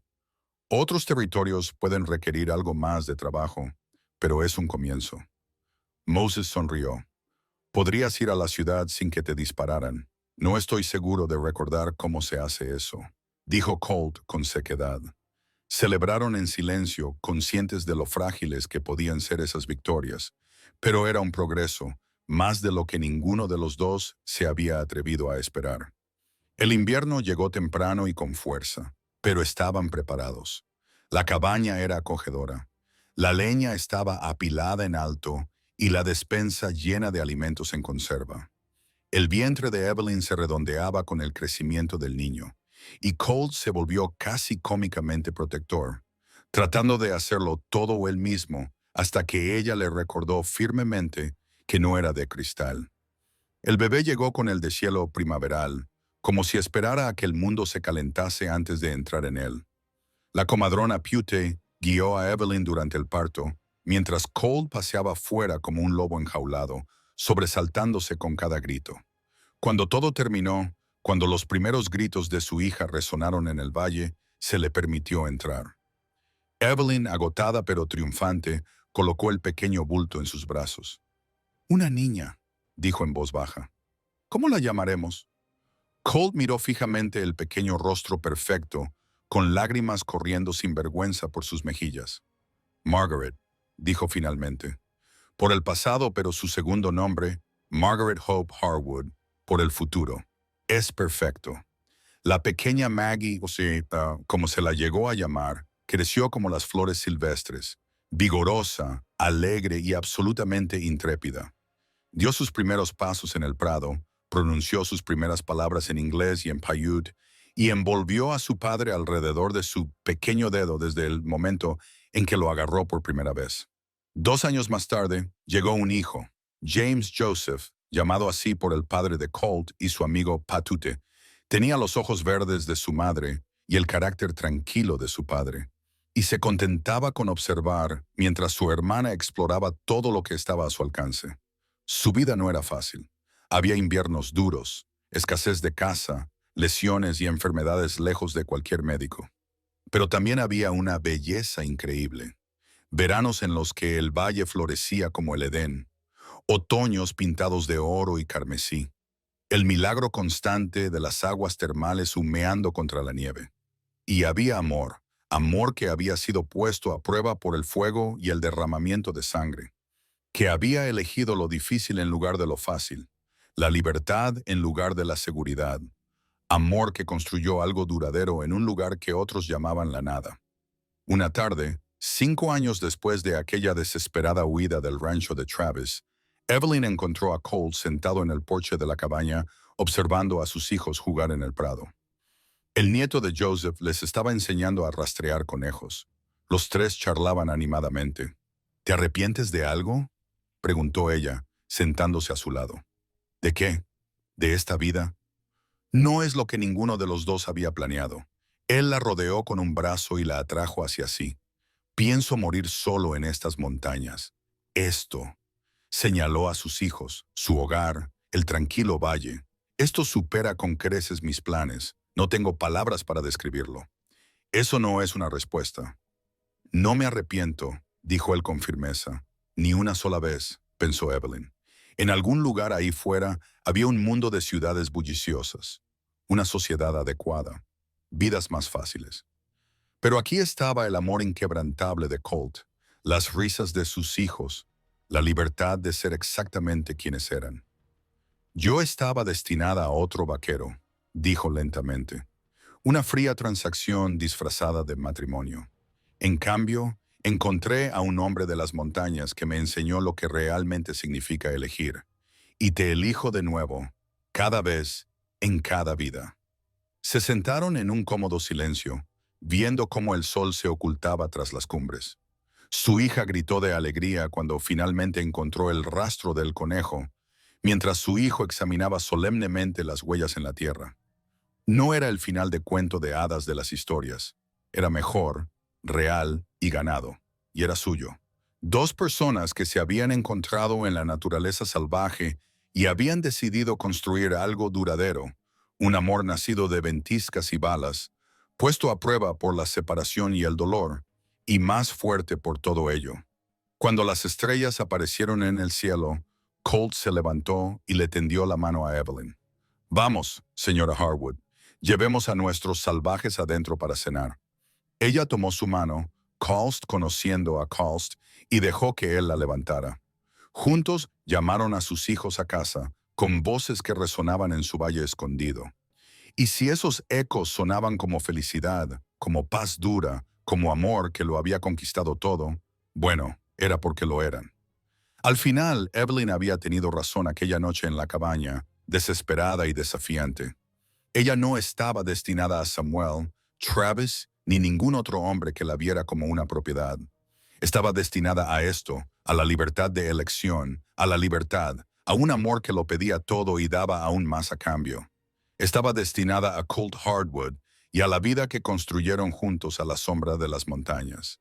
Otros territorios pueden requerir algo más de trabajo, pero es un comienzo. Moses sonrió. Podrías ir a la ciudad sin que te dispararan. No estoy seguro de recordar cómo se hace eso, dijo Colt con sequedad. Celebraron en silencio, conscientes de lo frágiles que podían ser esas victorias, pero era un progreso, más de lo que ninguno de los dos se había atrevido a esperar. El invierno llegó temprano y con fuerza, pero estaban preparados. La cabaña era acogedora. La leña estaba apilada en alto y la despensa llena de alimentos en conserva. El vientre de Evelyn se redondeaba con el crecimiento del niño, y Colt se volvió casi cómicamente protector, tratando de hacerlo todo él mismo hasta que ella le recordó firmemente que no era de cristal. El bebé llegó con el deshielo primaveral, como si esperara a que el mundo se calentase antes de entrar en él. La comadrona Pute guió a Evelyn durante el parto, mientras Colt paseaba fuera como un lobo enjaulado, sobresaltándose con cada grito. Cuando todo terminó, cuando los primeros gritos de su hija resonaron en el valle, se le permitió entrar. Evelyn, agotada pero triunfante, colocó el pequeño bulto en sus brazos. «Una niña», dijo en voz baja. «¿Cómo la llamaremos?» Colt miró fijamente el pequeño rostro perfecto, con lágrimas corriendo sin vergüenza por sus mejillas. «Margaret», dijo finalmente. Por el pasado, pero su segundo nombre, Margaret Hope Harwood, por el futuro. Es perfecto. La pequeña Maggie, como se la llegó a llamar, creció como las flores silvestres, vigorosa, alegre y absolutamente intrépida. Dio sus primeros pasos en el prado, pronunció sus primeras palabras en inglés y en Paiute, y envolvió a su padre alrededor de su pequeño dedo desde el momento en que lo agarró por primera vez. 2 años más tarde, llegó un hijo, James Joseph, llamado así por el padre de Colt y su amigo Patute. Tenía los ojos verdes de su madre y el carácter tranquilo de su padre, y se contentaba con observar mientras su hermana exploraba todo lo que estaba a su alcance. Su vida no era fácil. Había inviernos duros, escasez de caza, lesiones y enfermedades lejos de cualquier médico. Pero también había una belleza increíble. Veranos en los que el valle florecía como el Edén, otoños pintados de oro y carmesí, el milagro constante de las aguas termales humeando contra la nieve. Y había amor, amor que había sido puesto a prueba por el fuego y el derramamiento de sangre, que había elegido lo difícil en lugar de lo fácil, la libertad en lugar de la seguridad, amor que construyó algo duradero en un lugar que otros llamaban la nada. Una tarde, 5 años después de aquella desesperada huida del rancho de Travis, Evelyn encontró a Colt sentado en el porche de la cabaña, observando a sus hijos jugar en el prado. El nieto de Joseph les estaba enseñando a rastrear conejos. Los tres charlaban animadamente. «¿Te arrepientes de algo?», preguntó ella, sentándose a su lado. «¿De qué? ¿De esta vida?» No es lo que ninguno de los dos había planeado. Él la rodeó con un brazo y la atrajo hacia sí. «Pienso morir solo en estas montañas. Esto», señaló a sus hijos, su hogar, el tranquilo valle. «Esto supera con creces mis planes. No tengo palabras para describirlo». Eso no es una respuesta. «No me arrepiento», dijo él con firmeza. «Ni una sola vez», pensó Evelyn. En algún lugar ahí fuera había un mundo de ciudades bulliciosas, una sociedad adecuada, vidas más fáciles. Pero aquí estaba el amor inquebrantable de Colt, las risas de sus hijos, la libertad de ser exactamente quienes eran. «Yo estaba destinada a otro vaquero», dijo lentamente. «Una fría transacción disfrazada de matrimonio. En cambio, encontré a un hombre de las montañas que me enseñó lo que realmente significa elegir. Y te elijo de nuevo, cada vez, en cada vida». Se sentaron en un cómodo silencio, viendo cómo el sol se ocultaba tras las cumbres. Su hija gritó de alegría cuando finalmente encontró el rastro del conejo, mientras su hijo examinaba solemnemente las huellas en la tierra. No era el final de cuento de hadas de las historias. Era mejor, real y ganado. Y era suyo. Dos personas que se habían encontrado en la naturaleza salvaje y habían decidido construir algo duradero, un amor nacido de ventiscas y balas, puesto a prueba por la separación y el dolor, y más fuerte por todo ello. Cuando las estrellas aparecieron en el cielo, Colt se levantó y le tendió la mano a Evelyn. Vamos, señora Harwood, llevemos a nuestros salvajes adentro para cenar. Ella tomó su mano, Colt conociendo a Colt, y dejó que él la levantara. Juntos llamaron a sus hijos a casa, con voces que resonaban en su valle escondido. Y si esos ecos sonaban como felicidad, como paz dura, como amor que lo había conquistado todo, bueno, era porque lo eran. Al final, Evelyn había tenido razón aquella noche en la cabaña, desesperada y desafiante. Ella no estaba destinada a Samuel, Travis, ni ningún otro hombre que la viera como una propiedad. Estaba destinada a esto, a la libertad de elección, a la libertad, a un amor que lo pedía todo y daba aún más a cambio. Estaba destinada a Colt Harwood y a la vida que construyeron juntos a la sombra de las montañas.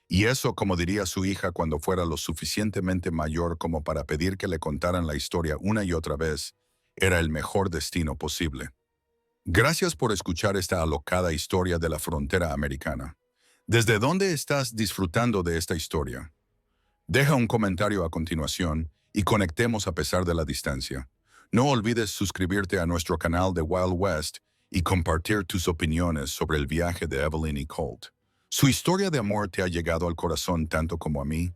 Y eso, como diría su hija cuando fuera lo suficientemente mayor como para pedir que le contaran la historia una y otra vez, era el mejor destino posible. Gracias por escuchar esta alocada historia de la frontera americana. ¿Desde dónde estás disfrutando de esta historia? Deja un comentario a continuación y conectemos a pesar de la distancia. No olvides suscribirte a nuestro canal de Wild West y compartir tus opiniones sobre el viaje de Evelyn y Colt. ¿Su historia de amor te ha llegado al corazón tanto como a mí?